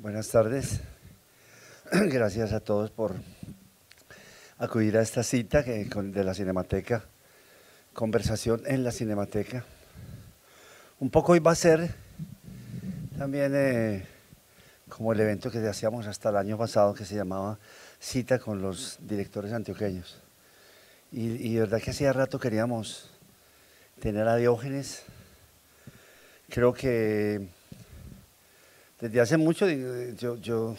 Buenas tardes. Gracias a todos por acudir a esta cita de la Cinemateca, conversación en la Cinemateca. Un poco hoy va a ser también como el evento que hacíamos hasta el año pasado, que se llamaba Cita con los directores antioqueños. Y de verdad que hacía rato queríamos tener a Diógenes. Creo que desde hace mucho yo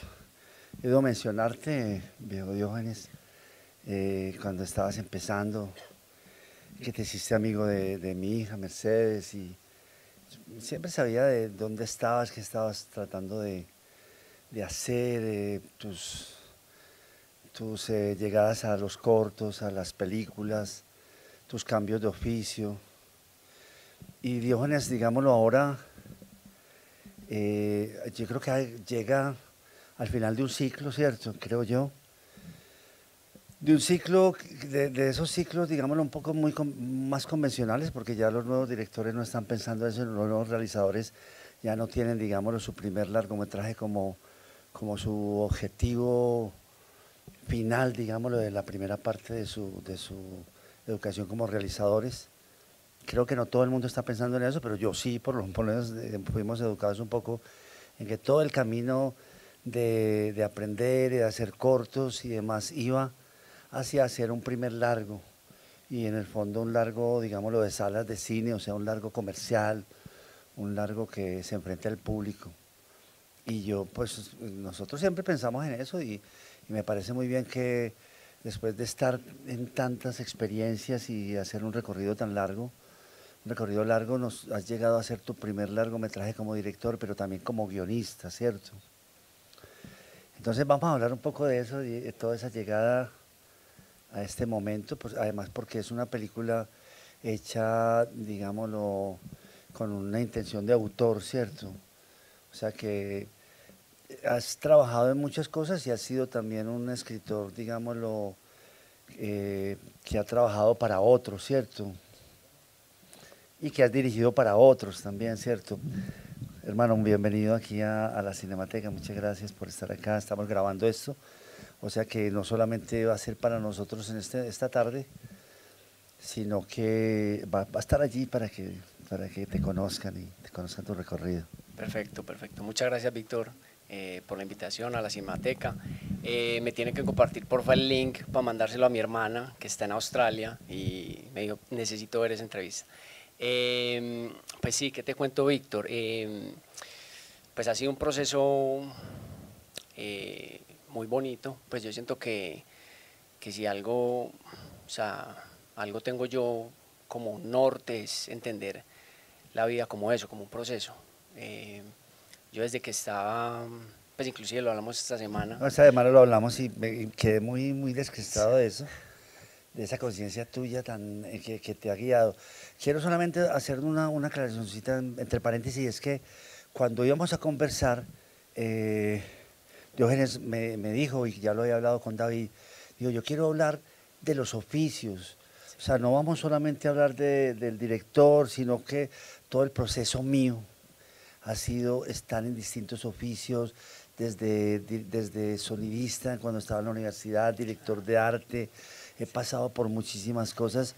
he ido a mencionarte, viejo Diógenes, cuando estabas empezando, que te hiciste amigo de mi hija Mercedes, y siempre sabía de dónde estabas, qué estabas tratando de hacer, tus llegadas a los cortos, a las películas, tus cambios de oficio. Y Diógenes, digámoslo ahora, yo creo que llega al final de un ciclo, ¿cierto? Creo yo. De un ciclo, de esos ciclos, digámoslo, un poco más convencionales, porque ya los nuevos directores no están pensando en eso, los nuevos realizadores ya no tienen, digámoslo, su primer largometraje como su objetivo final, digámoslo, de la primera parte de su educación como realizadores. Creo que no todo el mundo está pensando en eso, pero yo sí, por lo menos fuimos educados un poco en que todo el camino de aprender y de hacer cortos y demás iba hacia hacer un primer largo, y en el fondo un largo, digámoslo, de salas de cine, o sea, un largo comercial, un largo que se enfrente al público. Y yo, pues, nosotros siempre pensamos en eso, y me parece muy bien que después de estar en tantas experiencias y hacer un recorrido tan largo, nos has llegado a hacer tu primer largometraje como director, pero también como guionista, ¿cierto? Entonces vamos a hablar un poco de eso, de toda esa llegada a este momento, pues además porque es una película hecha, digámoslo, con una intención de autor, ¿cierto? O sea que has trabajado en muchas cosas y has sido también un escritor, digámoslo, que ha trabajado para otros, ¿cierto? Y que has dirigido para otros también, ¿cierto? Hermano, bienvenido aquí a la Cinemateca, muchas gracias por estar acá, estamos grabando esto, o sea que no solamente va a ser para nosotros en esta tarde, sino que va a estar allí para que te conozcan y te conozcan tu recorrido. Perfecto, perfecto. Muchas gracias, Víctor, por la invitación a la Cinemateca. Me tiene que compartir, porfa, el link para mandárselo a mi hermana, que está en Australia, y me dijo, necesito ver esa entrevista. Pues sí, ¿qué te cuento, Víctor? Pues ha sido un proceso muy bonito. Pues yo siento que si algo, o sea, algo tengo yo como norte es entender la vida como eso, como un proceso. Yo desde que estaba, pues inclusive lo hablamos esta semana. No, esta semana lo hablamos y quedé muy descristado de eso, de esa conciencia tuya que te ha guiado. Quiero solamente hacer una aclaracióncita entre paréntesis, es que cuando íbamos a conversar, Diógenes me dijo, y ya lo había hablado con David, digo, yo quiero hablar de los oficios, o sea, no vamos solamente a hablar del director, sino que todo el proceso mío ha sido estar en distintos oficios, desde sonidista cuando estaba en la universidad, director de arte, he pasado por muchísimas cosas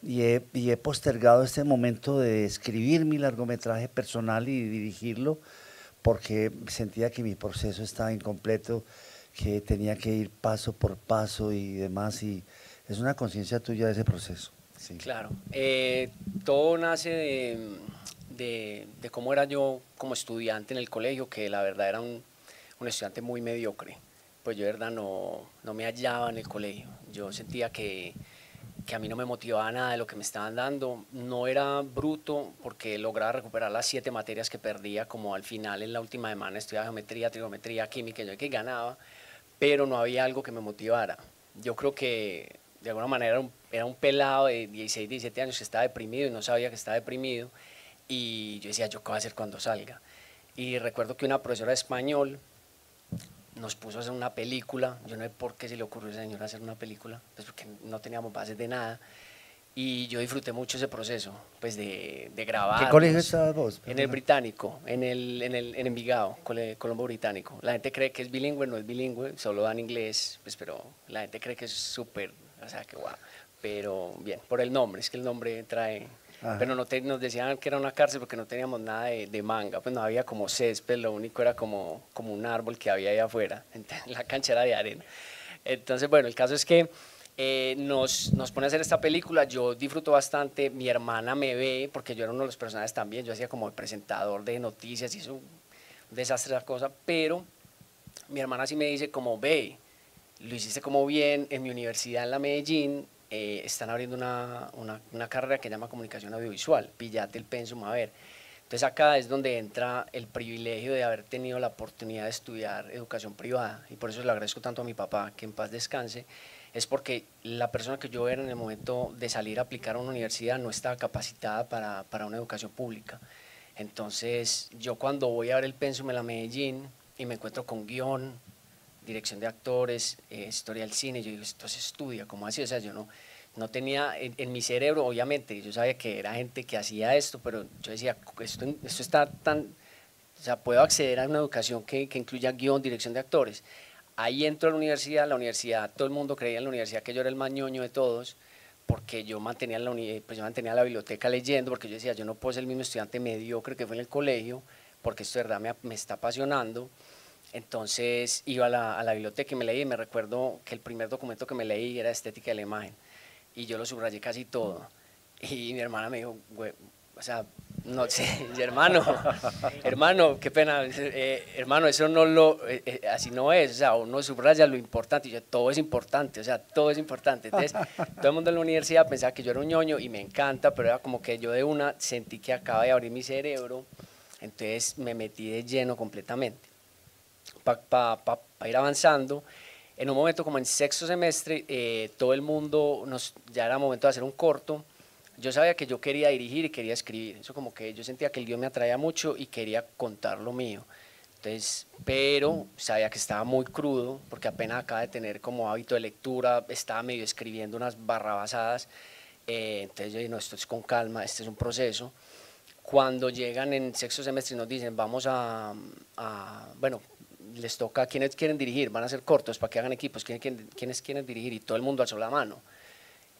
y he postergado este momento de escribir mi largometraje personal y dirigirlo porque sentía que mi proceso estaba incompleto, que tenía que ir paso por paso y demás, y es una conciencia tuya de ese proceso. Sí. Claro, todo nace de cómo era yo como estudiante en el colegio, que la verdad era un estudiante muy mediocre. Pues yo de verdad no me hallaba en el colegio. Yo sentía que a mí no me motivaba nada de lo que me estaban dando. No era bruto porque lograba recuperar las 7 materias que perdía, como al final en la última semana estudiaba geometría, trigonometría, química, yo que ganaba, pero no había algo que me motivara. Yo creo que de alguna manera era un pelado de 16, 17 años que estaba deprimido y no sabía que estaba deprimido, y yo decía, ¿yo qué voy a hacer cuando salga? Y recuerdo que una profesora de español nos puso a hacer una película. Yo no sé por qué se le ocurrió a esa señora hacer una película, pues porque no teníamos bases de nada, y yo disfruté mucho ese proceso, pues de ¿Qué colegio grabarnos. estabas vos? En el Británico, en Envigado, Colombo Británico. La gente cree que es bilingüe, no es bilingüe, solo dan inglés, pues, pero la gente cree que es súper, o sea, que guau. Pero bien, por el nombre, es que el nombre trae. Ajá. Pero nos decían que era una cárcel porque no teníamos nada de manga, pues no había como césped, lo único era como un árbol que había ahí afuera, la cancha era de arena. Entonces, bueno, el caso es que nos pone a hacer esta película, yo disfruto bastante, mi hermana me ve, porque yo era uno de los personajes también, yo hacía como el presentador de noticias y eso, un desastre la cosa, pero mi hermana sí me dice como, ve, lo hiciste como bien, en mi universidad en la Medellín están abriendo una carrera que se llama comunicación audiovisual, píllate el pensum a ver. Entonces acá es donde entra el privilegio de haber tenido la oportunidad de estudiar educación privada y por eso le agradezco tanto a mi papá, que en paz descanse, es porque la persona que yo era en el momento de salir a aplicar a una universidad no estaba capacitada para una educación pública. Entonces yo cuando voy a ver el pensum en la Medellín y me encuentro con guión, dirección de actores, historia del cine, yo digo, esto se estudia, ¿cómo así? O sea, yo no tenía en mi cerebro, obviamente, yo sabía que era gente que hacía esto, pero yo decía, esto está tan, o sea, puedo acceder a una educación que incluya guión, dirección de actores. Ahí entro a la universidad, todo el mundo creía en la universidad que yo era el más ñoño de todos, porque yo mantenía yo mantenía la biblioteca leyendo, porque yo decía, yo no puedo ser el mismo estudiante mediocre que fue en el colegio, porque esto de verdad me está apasionando. Entonces iba a la biblioteca y me leí, y me recuerdo que el primer documento que me leí era Estética de la Imagen, y yo lo subrayé casi todo. Y mi hermana me dijo, güey, o sea, no sé, hermano, qué pena, hermano, eso no así no es, o sea, uno subraya lo importante, y yo, todo es importante, o sea, todo es importante. Entonces, todo el mundo en la universidad pensaba que yo era un ñoño y me encanta, pero era como que yo de una sentí que acaba de abrir mi cerebro, entonces me metí de lleno completamente para ir avanzando. En un momento como en sexto semestre, todo el mundo, ya era momento de hacer un corto. Yo sabía que yo quería dirigir y quería escribir. Eso como que yo sentía que el guión me atraía mucho y quería contar lo mío. Entonces, pero sabía que estaba muy crudo, porque apenas acaba de tener como hábito de lectura, estaba medio escribiendo unas barrabasadas. Entonces yo dije, no, esto es con calma, este es un proceso. Cuando llegan en sexto semestre y nos dicen, vamos bueno, les toca, ¿quiénes quieren dirigir? Van a ser cortos para que hagan equipos, ¿quiénes quieren dirigir? Y todo el mundo alzó la mano.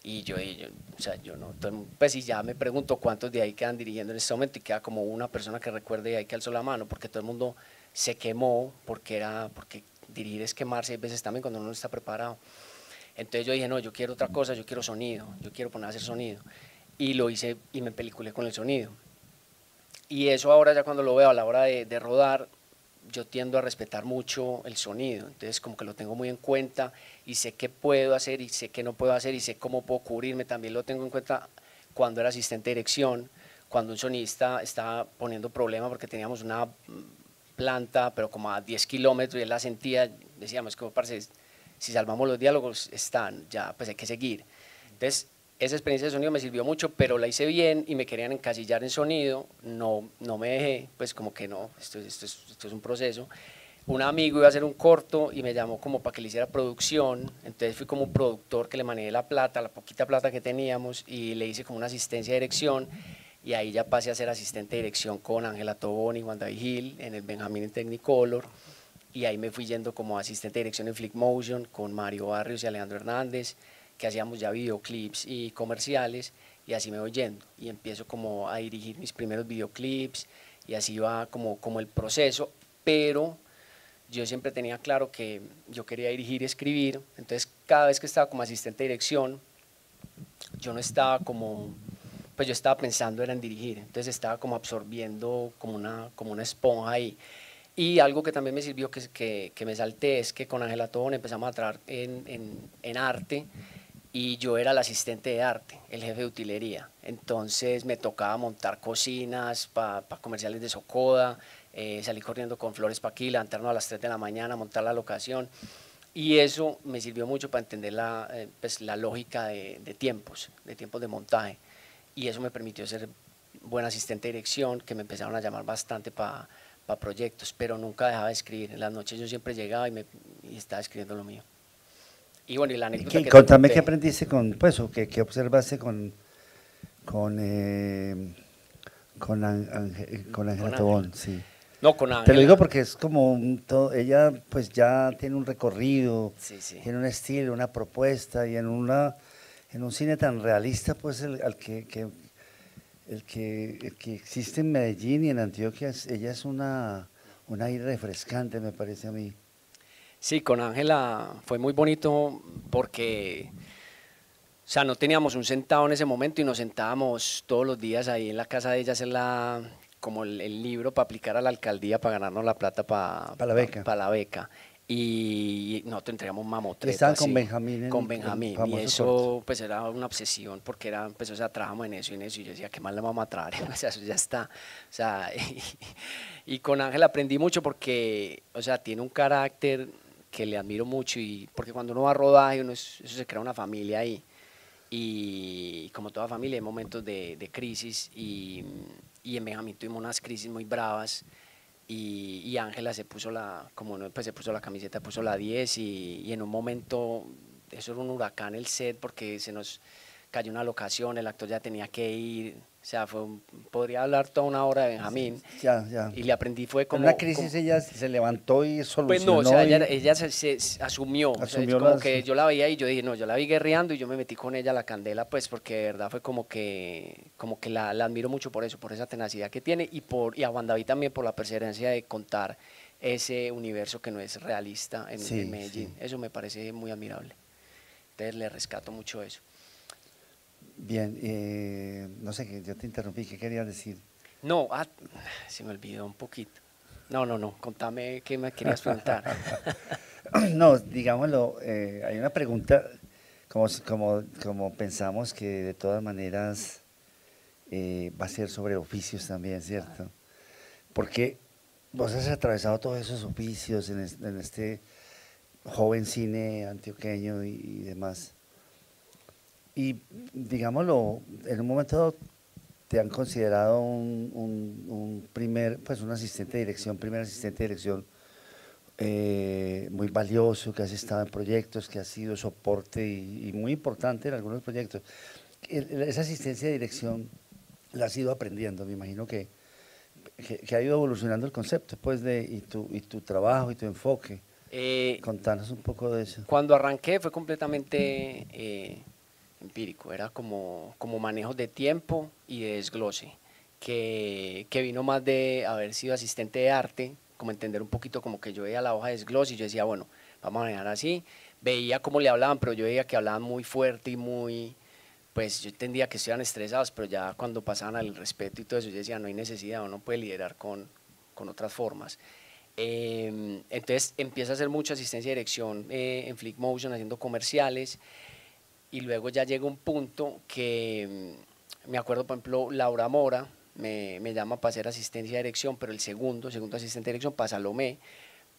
Y o sea, yo no, pues y ya me pregunto cuántos de ahí quedan dirigiendo en este momento y queda como una persona que recuerde de ahí que alzó la mano, porque todo el mundo se quemó, porque dirigir es quemarse a veces también cuando uno no está preparado. Entonces yo dije, no, yo quiero otra cosa, yo quiero sonido, yo quiero poner a hacer sonido. Y lo hice y me peliculé con el sonido. Y eso ahora ya cuando lo veo a la hora de rodar, yo tiendo a respetar mucho el sonido, entonces como que lo tengo muy en cuenta y sé qué puedo hacer y sé qué no puedo hacer y sé cómo puedo cubrirme, también lo tengo en cuenta cuando era asistente de dirección, cuando un sonista estaba poniendo problema porque teníamos una planta pero como a 10 kilómetros y él la sentía, decíamos que parce, si salvamos los diálogos están, ya pues hay que seguir. Entonces esa experiencia de sonido me sirvió mucho, pero la hice bien y me querían encasillar en sonido, no me dejé, pues como que no, esto es un proceso. Un amigo iba a hacer un corto y me llamó como para que le hiciera producción, entonces fui como un productor que le manejé la plata, la poquita plata que teníamos y le hice como una asistencia de dirección y ahí ya pasé a ser asistente de dirección con Ángela Tobón y Juan David Gil en el Benjamín en Technicolor y ahí me fui yendo como asistente de dirección en Flick Motion con Mario Barrios y Alejandro Hernández, que hacíamos ya videoclips y comerciales y así me voy yendo y empiezo como a dirigir mis primeros videoclips y así va como el proceso, pero yo siempre tenía claro que yo quería dirigir y escribir, entonces cada vez que estaba como asistente de dirección, yo no estaba como, pues yo estaba pensando era en dirigir, entonces estaba como absorbiendo como una esponja ahí. Y algo que también me sirvió que me salté es que con Ángela Tobón empezamos a trabajar en arte y yo era el asistente de arte, el jefe de utilería. Entonces me tocaba montar cocinas para comerciales de Socoda, salir corriendo con Flores Paquí, levantarnos a las 3 de la mañana, montar la locación. Y eso me sirvió mucho para entender pues, la lógica de tiempos de montaje. Y eso me permitió ser buen asistente de dirección, que me empezaron a llamar bastante para proyectos, pero nunca dejaba de escribir. En las noches yo siempre llegaba y estaba escribiendo lo mío. Y bueno, y la anécdota que te Contame conté. qué aprendiste con, pues, o qué observaste con, con Ángela Con Tobón, Ángela. sí. No, con Te lo digo Ángela. porque es como ella pues ya tiene un recorrido, Sí, sí. tiene un estilo, una propuesta y en un cine tan realista pues el que existe en Medellín y en Antioquia, ella es un aire refrescante me parece a mí. Sí, con Ángela fue muy bonito porque, o sea, no teníamos un centavo en ese momento y nos sentábamos todos los días ahí en la casa de ella a hacer como el libro para aplicar a la alcaldía para ganarnos la plata Para la beca. la beca. Y nosotros entregamos un Y mamotreto estaban con así, Benjamín en con el Benjamín. Y famoso corto. eso pues era una obsesión porque era, pues o sea, trabajamos en eso y en eso. Y yo decía, ¿qué más le vamos a traer? O sea, eso ya está. O sea, y con Ángel aprendí mucho porque, o sea, tiene un carácter que le admiro mucho y porque cuando uno va a rodaje, eso se crea una familia ahí y como toda familia hay momentos de crisis y en Benjamín tuvimos unas crisis muy bravas y Ángela se puso como no, pues se puso la camiseta, puso la 10 y en un momento, eso era un huracán el set porque se nos cayó una locación, el actor ya tenía que ir, o sea, podría hablar toda una hora de Benjamín Ya, ya. y le aprendí fue En una como crisis ella se levantó y pues no, o sea, solucionó y ella se asumió, o sea, es asumió como las... que yo la veía y yo dije, no, yo la vi guerreando y yo me metí con ella a la candela, pues porque de verdad fue como que la admiro mucho por eso, por esa tenacidad que tiene y a Juan David también por la perseverancia de contar ese universo que no es realista en Sí, Medellín, sí. eso me parece muy admirable, entonces le rescato mucho eso. Bien, no sé, yo te interrumpí, ¿qué querías decir? No, se me olvidó un poquito. No, contame qué me querías preguntar. No, digámoslo, hay una pregunta, como pensamos que de todas maneras va a ser sobre oficios también, ¿cierto? Porque vos has atravesado todos esos oficios en este joven cine antioqueño y demás. Y digámoslo, en un momento dado te han considerado pues un asistente de dirección, primer asistente de dirección muy valioso, que has estado en proyectos, que has sido soporte y muy importante en algunos proyectos. Esa asistencia de dirección la has ido aprendiendo, me imagino que ha ido evolucionando el concepto, pues, y tu trabajo y tu enfoque. Eh, Contanos un poco de eso. Cuando arranqué fue completamente empírico, era como manejo de tiempo y de desglose, que vino más de haber sido asistente de arte, como entender un poquito como que yo veía la hoja de desglose y yo decía, bueno, vamos a manejar así, veía cómo le hablaban, pero yo veía que hablaban muy fuerte y muy, pues yo entendía que estuvieran estresados, pero ya cuando pasaban al respeto y todo eso, yo decía, no hay necesidad, uno puede liderar con otras formas. Entonces empiezo a hacer mucha asistencia de dirección en Flick Motion haciendo comerciales y luego ya llega un punto que me acuerdo, por ejemplo, Laura Mora me llama para hacer asistencia de dirección, pero el segundo asistente de dirección para Salomé,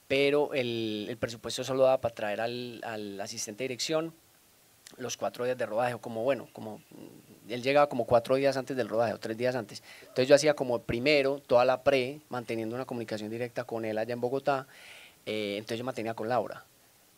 pero el presupuesto solo daba para traer al asistente de dirección los 4 días de rodaje, o como bueno, como él llegaba como 4 días antes del rodaje o 3 días antes. Entonces yo hacía como primero toda la pre, manteniendo una comunicación directa con él allá en Bogotá. Entonces yo mantenía con Laura.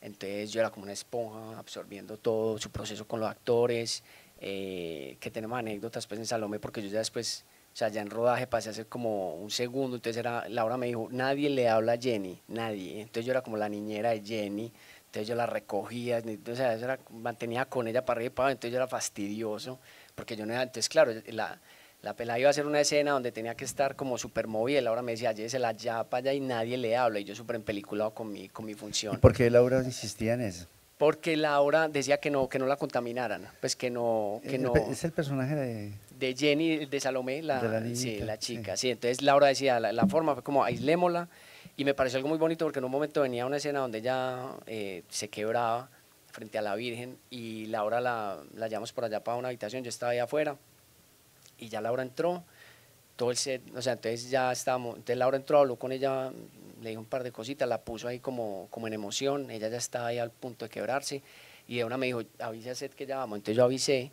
Entonces yo era como una esponja absorbiendo todo su proceso con los actores, que tenemos anécdotas pues en Salomé, porque yo ya después, o sea, ya en rodaje pasé a ser como un segundo, entonces Laura me dijo, nadie le habla a Jenny, nadie. Entonces yo era como la niñera de Jenny, entonces yo la recogía, o sea, mantenía con ella para arriba y para abajo, entonces yo era fastidioso, porque yo no era, entonces claro, la pelada iba a hacer una escena donde tenía que estar como súper movida, y Laura me decía, llévesela ya para allá y nadie le habla, y yo súper empeliculado con mi ¿Y función. por qué Laura insistía en eso? Porque Laura decía que no la contaminaran, pues Es el personaje de Jenny, de Salomé, de la sí, niñita, la sí. chica, sí. Entonces Laura decía, la forma fue como aislémosla y me pareció algo muy bonito porque en un momento venía una escena donde ella se quebraba frente a la Virgen y Laura la llevamos por allá para una habitación, yo estaba ahí afuera y ya Laura entró, todo el set, o sea, entonces ya estábamos, entonces Laura entró, habló con ella, le dijo un par de cositas, la puso ahí como en emoción, ella ya estaba ahí al punto de quebrarse y de una me dijo, avisa a set que ya vamos, entonces yo avisé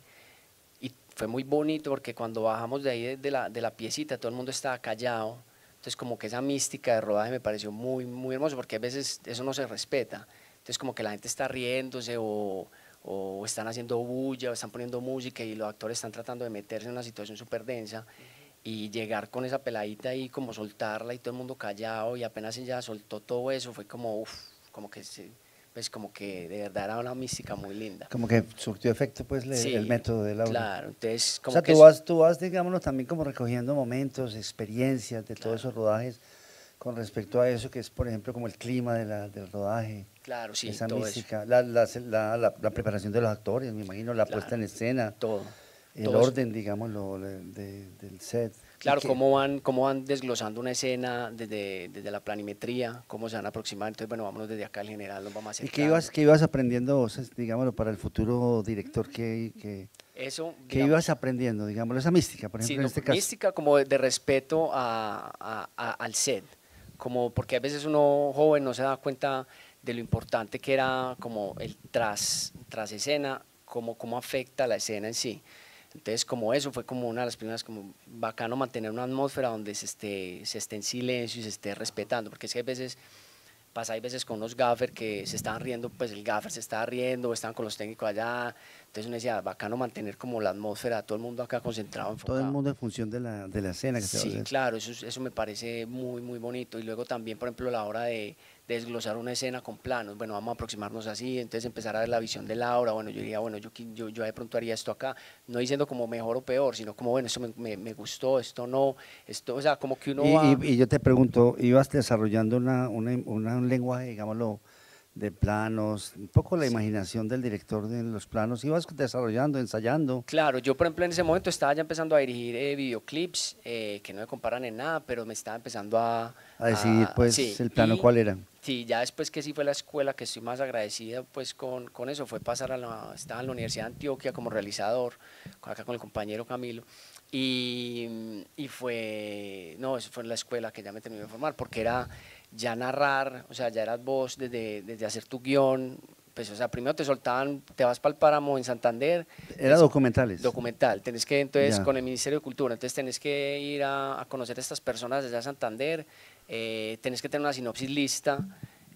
y fue muy bonito porque cuando bajamos de ahí de la piecita todo el mundo estaba callado, entonces como que esa mística de rodaje me pareció muy, muy hermoso porque a veces eso no se respeta, entonces como que la gente está riéndose o están haciendo bulla, o están poniendo música y los actores están tratando de meterse en una situación súper densa y llegar con esa peladita y como soltarla y todo el mundo callado y apenas ella soltó todo eso fue como, uff, como que pues como que de verdad era una mística muy linda. Como que surtió efecto pues Sí, el método de Laura. claro, entonces O como sea, que tú vas, digámoslo, también como recogiendo momentos, experiencias de todos esos rodajes con respecto a eso que es, por ejemplo, como el clima del rodaje, claro, sí, esa todo eso, mística, la preparación de los actores, me imagino, la puesta en escena, todo, el todo eso. orden, digámoslo, del set. Claro, cómo van desglosando una escena desde la planimetría, cómo se van aproximando. Entonces, bueno, vámonos desde acá al general, nos vamos ¿Y acercando. qué ibas aprendiendo vos, digámoslo, para el futuro director? Eso, ¿Qué digamos, ibas aprendiendo, digámoslo, esa mística, por sí, ejemplo, en no, este caso? mística como de respeto al set, como porque a veces uno joven no se da cuenta de lo importante que era como el tras escena, cómo afecta la escena en sí. Entonces, como eso fue como una de las primeras, como bacano mantener una atmósfera donde se esté en silencio y se esté respetando, porque es que hay veces con unos gaffers que se estaban riendo, pues el gaffer se estaba riendo, o estaban con los técnicos allá, entonces uno decía, bacano mantener como la atmósfera, todo el mundo acá concentrado, Todo el enfocado. mundo en función de la escena que se va a Sí, hacer. claro, eso me parece muy, muy bonito. Y luego también, por ejemplo, la hora de desglosar una escena con planos. Bueno, vamos a aproximarnos así, entonces empezar a ver la visión de Laura. Bueno, yo diría, bueno, yo de pronto haría esto acá, no diciendo como mejor o peor, sino como, bueno, esto me gustó, esto no, esto, o sea, como que uno va. Y yo te pregunto, ¿ibas desarrollando un lenguaje, digámoslo, de planos, un poco la Sí. imaginación del director de los planos? ¿Ibas desarrollando, ensayando? Claro, yo por ejemplo en ese momento estaba ya empezando a dirigir videoclips que no me comparan en nada, pero me estaba empezando A decidir, pues, sí, el plano y cuál era. sí, ya después que sí fue la escuela que estoy más agradecida pues con eso, fue pasar estaba en la Universidad de Antioquia como realizador, acá con el compañero Camilo, y fue, no, eso fue en la escuela que ya me terminé de formar, porque era ya narrar, o sea, ya eras vos desde hacer tu guión, pues, o sea, primero te soltaban, te vas para el páramo en Santander, Era documentales. documental, tenés que entonces Ya, con el Ministerio de Cultura, entonces tenés que ir a conocer a estas personas desde Santander, tenés que tener una sinopsis lista,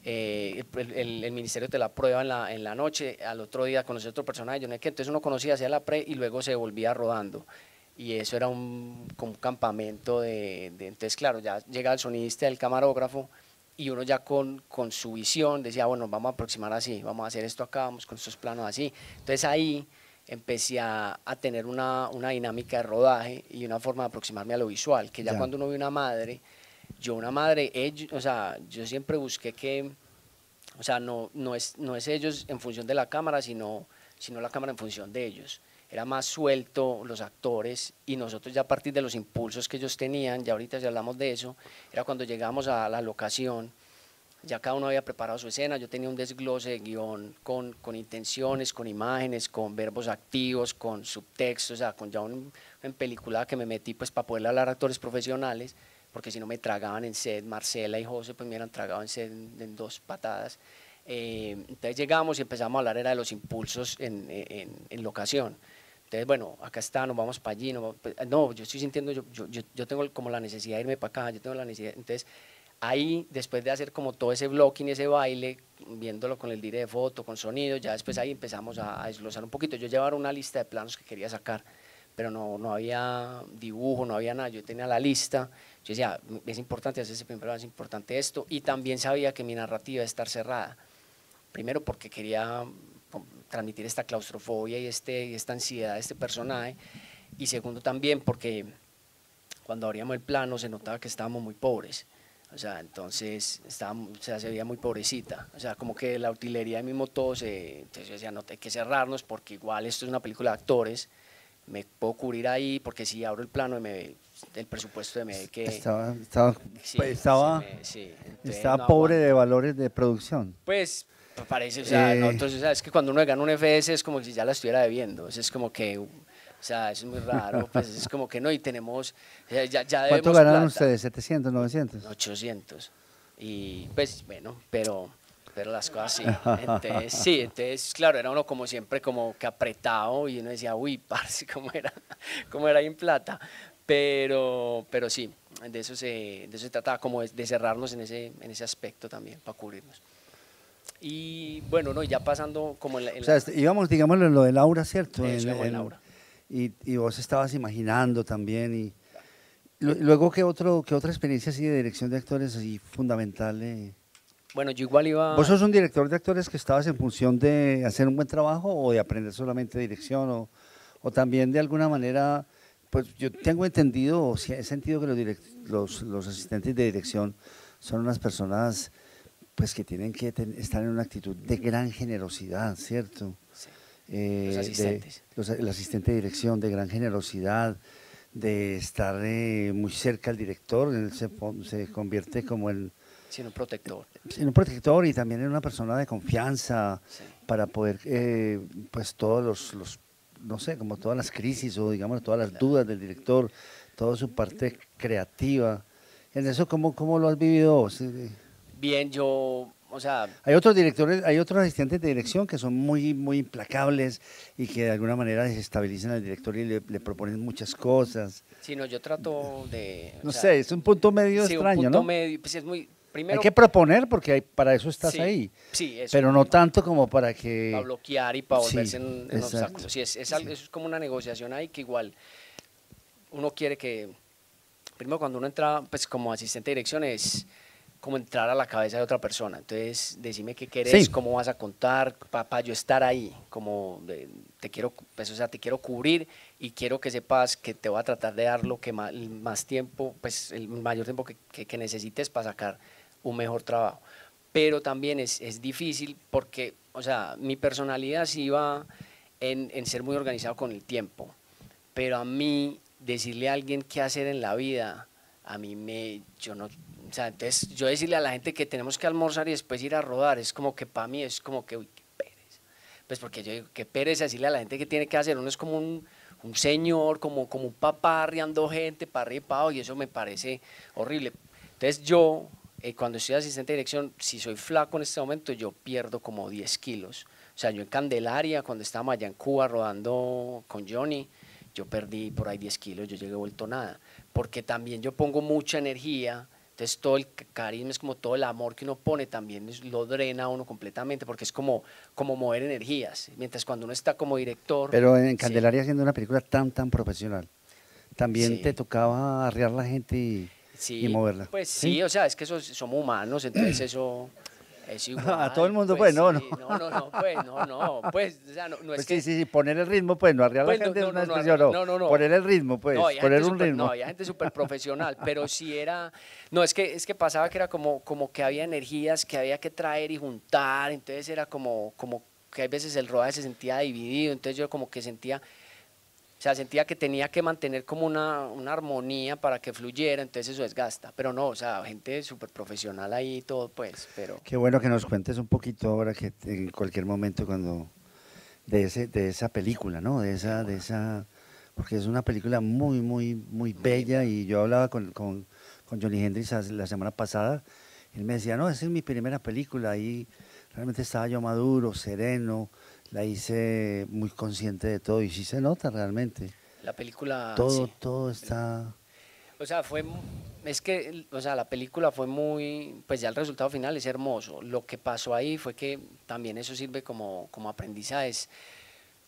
el ministerio te la prueba en la noche, al otro día conocer a otro personaje, yo no sé qué, entonces uno conocía, hacía la pre y luego se volvía rodando. Y eso era como un campamento entonces claro, ya llega el sonidista, el camarógrafo, y uno ya con su visión decía, bueno, vamos a aproximar así, vamos a hacer esto acá, vamos con estos planos así. Entonces ahí empecé a tener una dinámica de rodaje y una forma de aproximarme a lo visual, que ya ya. cuando uno ve una madre, o sea, yo siempre busqué que, o sea, no es ellos en función de la cámara, sino la cámara en función de ellos. Era más suelto los actores y nosotros ya a partir de los impulsos que ellos tenían, ya ahorita ya hablamos de eso, era cuando llegamos a la locación, ya cada uno había preparado su escena, yo tenía un desglose de guión con intenciones, con imágenes, con verbos activos, con subtextos, o sea, con ya un película que me metí pues para poder hablar a actores profesionales, porque si no me tragaban en set, Marcela y José pues me hubieran tragado en set en dos patadas. Entonces llegamos y empezamos a hablar era de los impulsos en locación. Entonces, bueno, acá está, nos vamos para allí, no, yo estoy sintiendo, yo tengo como la necesidad de irme para acá, yo tengo la necesidad, entonces ahí, después de hacer como todo ese blocking, ese baile, viéndolo con el dire de foto, con sonido, ya después ahí empezamos a desglosar un poquito. Yo llevaba una lista de planos que quería sacar, pero no había dibujo, no había nada. Yo tenía la lista, yo decía, es importante hacer ese primer plano, es importante esto, y también sabía que mi narrativa iba a estar cerrada. Primero porque quería transmitir esta claustrofobia y esta ansiedad de este personaje, y segundo también porque cuando abríamos el plano se notaba que estábamos muy pobres. O sea, entonces o sea, se veía muy pobrecita. O sea, como que la utilería del mismo todo entonces yo decía, no, hay que cerrarnos porque igual esto es una película de actores, me puedo cubrir ahí porque si abro el plano el presupuesto de me ve que sí, sí, entonces Estaba no pobre de aguanta. valores de producción. Pues parece, o sea, Eh, nosotros, o sea, es que cuando uno gana un FS es como si ya la estuviera debiendo, es como que, o sea, eso es muy raro, pues es como que no, y tenemos, ya ¿Cuánto debemos ganaron plata. ustedes? ¿700, 900? 800. Y pues bueno, pero las cosas sí. Entonces, sí, entonces, claro, era uno como siempre como que apretado y uno decía, uy, parce, cómo era ahí en plata. Pero sí, de eso se trataba, como de cerrarnos en ese aspecto también, para cubrirnos. Y bueno, no, ya pasando como O sea, íbamos, digámoslo, en lo de Laura, ¿cierto? eso, íbamos en Laura. Y vos estabas imaginando también. Y luego, qué otra experiencia así de dirección de actores así fundamental? Bueno, yo igual ¿Vos iba, sos un director de actores que estabas en función de hacer un buen trabajo o de aprender solamente dirección? O también de alguna manera, pues yo tengo entendido, o he sentido que los asistentes de dirección son unas personas pues que tienen que estar en una actitud de gran generosidad, ¿cierto? sí, los asistentes. El asistente de dirección de gran generosidad, de estar muy cerca al director, él se convierte como Sino un protector. en un protector y también en una persona de confianza Sí. para poder, pues todos no sé, como todas las crisis o digamos todas las dudas del director, toda su parte creativa. En eso, ¿cómo lo has vivido vos? Bien, yo, o sea, Hay otros directores, hay otros asistentes de dirección que son muy implacables y que de alguna manera desestabilizan al director y le proponen muchas cosas. sino yo trato de, o No sea, sé, es un punto medio sí, un extraño, punto ¿no? medio, pues es muy, Hay primero, que proponer porque para eso estás sí, ahí, sí, eso, pero no tanto como para para que... bloquear y para Sí, volverse en exacto. obstáculos. Sí, Sí. eso es como una negociación ahí que igual uno quiere que, primero cuando uno entra, pues como asistente de dirección es como entrar a la cabeza de otra persona. Entonces, decime qué querés, Sí. cómo vas a contar, para yo estar ahí, como te quiero, pues, o sea, te quiero cubrir y quiero que sepas que te voy a tratar de dar lo que más tiempo, pues el mayor tiempo que necesites para sacar un mejor trabajo. Pero también es difícil porque, o sea, mi personalidad sí va en ser muy organizado con el tiempo, pero a mí decirle a alguien qué hacer en la vida, a mí yo no, o sea, entonces yo decirle a la gente que tenemos que almorzar y después ir a rodar, es como que para mí es como que, uy, qué pereza. Pues porque yo digo, qué pereza decirle a la gente qué tiene que hacer, uno es como un señor, como un papá arriando gente para arriba y para abajo, y eso me parece horrible. Entonces yo, cuando estoy asistente de dirección, si soy flaco en este momento, yo pierdo como 10 kilos. O sea, yo en Candelaria, cuando estábamos allá en Cuba rodando con Johnny, yo perdí por ahí 10 kilos, yo llegué vuelto nada, porque también yo pongo mucha energía, entonces todo el carisma es como todo el amor que uno pone también lo drena a uno completamente, porque es como mover energías, mientras cuando uno está como director, Pero en sí, Candelaria haciendo una película tan profesional, también te sí, tocaba arrear la gente y sí, moverla, pues ¿sí? sí, o sea, es que somos humanos, entonces eso es A todo el igual, mundo, pues pues, no, no. sí, no, pues, o sea, no Pues es sí, que, sí, poner el ritmo, pues, no arrear la pues gente es una no, expresión, no, no. poner el ritmo, No, pues, poner un no, ritmo. había gente súper profesional, pero sí era, no, es que pasaba que era como que había energías que había que traer y juntar, entonces era como que hay veces el rodaje se sentía dividido, entonces yo como que sentía, o sea, sentía que tenía que mantener como una armonía para que fluyera, entonces eso desgasta, pero no, o sea, gente súper profesional ahí y todo, pues, pero Qué bueno que nos cuentes un poquito ahora que en cualquier momento cuando de esa película, ¿no? Porque es una película muy bella y yo hablaba con Johnny Hendrix la semana pasada, él me decía, no, esa es mi primera película y realmente estaba yo maduro, sereno, la hice muy consciente de todo y sí se nota realmente, la película, todo, sí. todo está... O sea, es que, o sea, la película fue pues ya el resultado final es hermoso. Lo que pasó ahí fue que también eso sirve como aprendizaje,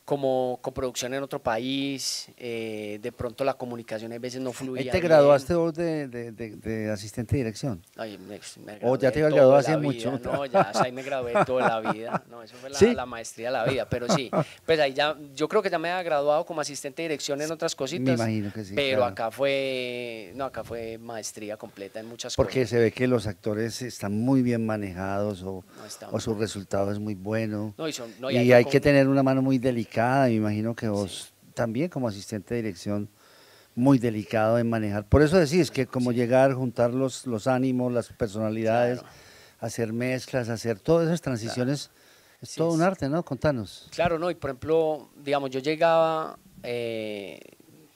como coproducción en otro país, de pronto la comunicación a veces no Ahí fluía te bien. graduaste vos de asistente de dirección, Ay, me o ya gradué te de habías todo graduado de hace la mucho, vida, no, ya o sea, ahí me gradué de toda la vida, no, eso fue ¿sí? la maestría de la vida, pero sí, pues ahí ya, yo creo que ya me había graduado como asistente de dirección en otras Me cositas, imagino que sí, pero claro. acá fue maestría completa en muchas Porque cosas, se ve que los actores están muy bien manejados no o están, su resultado es muy bueno. no, y Y algo hay que con, tener una mano muy delicada. Me imagino que sí, vos también como asistente de dirección, muy delicado en manejar. Por eso decís que como sí, llegar, juntar los ánimos, las personalidades, claro, hacer mezclas, hacer todas esas claro, transiciones, es sí, todo un arte, ¿no? Contanos. claro, no, y por ejemplo, digamos, yo llegaba,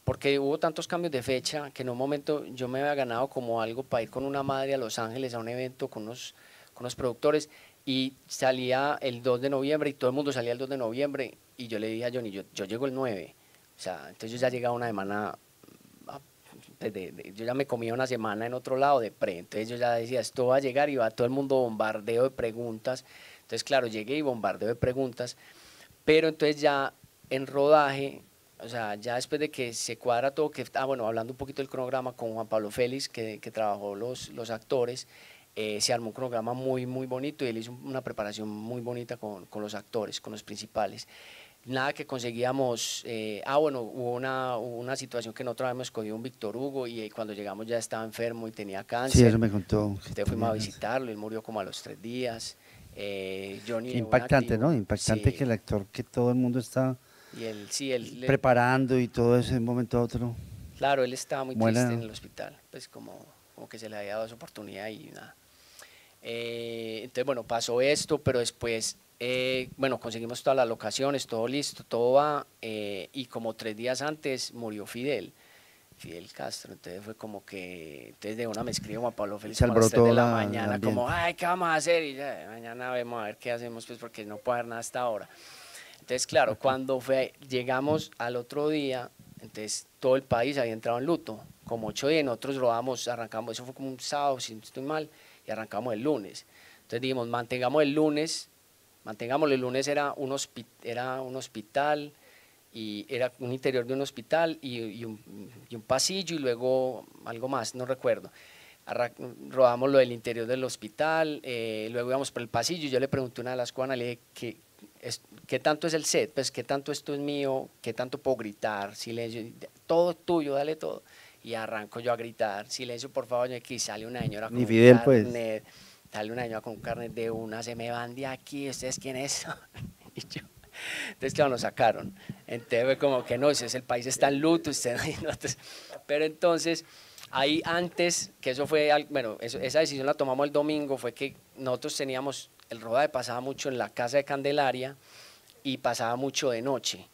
porque hubo tantos cambios de fecha que en un momento yo me había ganado como algo para ir con una madre a Los Ángeles a un evento con unos productores y salía el 2 de noviembre y todo el mundo salía el 2 de noviembre y yo le dije a Johnny, yo llego el 9, o sea, entonces yo ya llegaba una semana, ah, yo ya me comía una semana en otro lado de pre, entonces yo ya decía, esto va a llegar y va todo el mundo bombardeo de preguntas, Entonces, claro, llegué y bombardeo de preguntas, pero entonces ya en rodaje, o sea, ya después de que se cuadra todo, bueno, hablando un poquito del cronograma con Juan Pablo Félix, que trabajó los actores, se armó un cronograma muy, muy bonito y él hizo una preparación muy bonita con los actores, con los principales. Nada que conseguíamos, bueno, hubo una situación que nosotros habíamos escogido un Víctor Hugo y cuando llegamos ya estaba enfermo y tenía cáncer. Sí, eso me contó. Entonces fuimos a visitarlo, él murió como a los 3 días. Johnny, Qué impactante, activo, ¿no? Impactante sí, que el actor, que todo el mundo está y él, sí, preparando y todo eso de un momento a otro. claro, él estaba muy triste en Buena. el hospital, pues como que se le había dado esa oportunidad y nada. Entonces, bueno, pasó esto, pero después, bueno, conseguimos todas las locaciones, todo listo, todo va, y como 3 días antes murió Fidel Castro, entonces fue como que, entonces de una me escribe Juan Pablo Félix Se como a las 3 de alborotó la el mañana, ambiente. como, ay, ¿qué vamos a hacer? Y ya, mañana vemos a ver qué hacemos, pues porque no puedo hacer nada hasta ahora. Entonces, claro, cuando llegamos al otro día, entonces todo el país había entrado en luto, como 8 días, nosotros rodamos, arrancamos, eso fue como un sábado, si no estoy mal, y arrancamos el lunes. Entonces dijimos, mantengámoslo, el lunes era un hospital, y era un interior de un hospital y un pasillo y luego algo más, no recuerdo. Rodamos lo del interior del hospital, luego íbamos por el pasillo y yo le pregunté a una de las cubanas, le dije, ¿qué tanto es el set? Pues, ¿qué tanto esto es mío? ¿Qué tanto puedo gritar? Silencio, todo tuyo, dale todo. Y arranco yo a gritar, silencio, por favor, y aquí sale una señora con Ni un Fidel, pues. carnet, sale una señora con un carnet de una, se me van de aquí, ¿ustedes quiénes son? Y yo, entonces, claro, nos sacaron. Entonces fue como que no, el país está en luto, pero entonces, ahí antes, que eso fue, bueno, esa decisión la tomamos el domingo, fue que nosotros teníamos, el rodaje pasaba mucho en la casa de Candelaria y pasaba mucho de noche.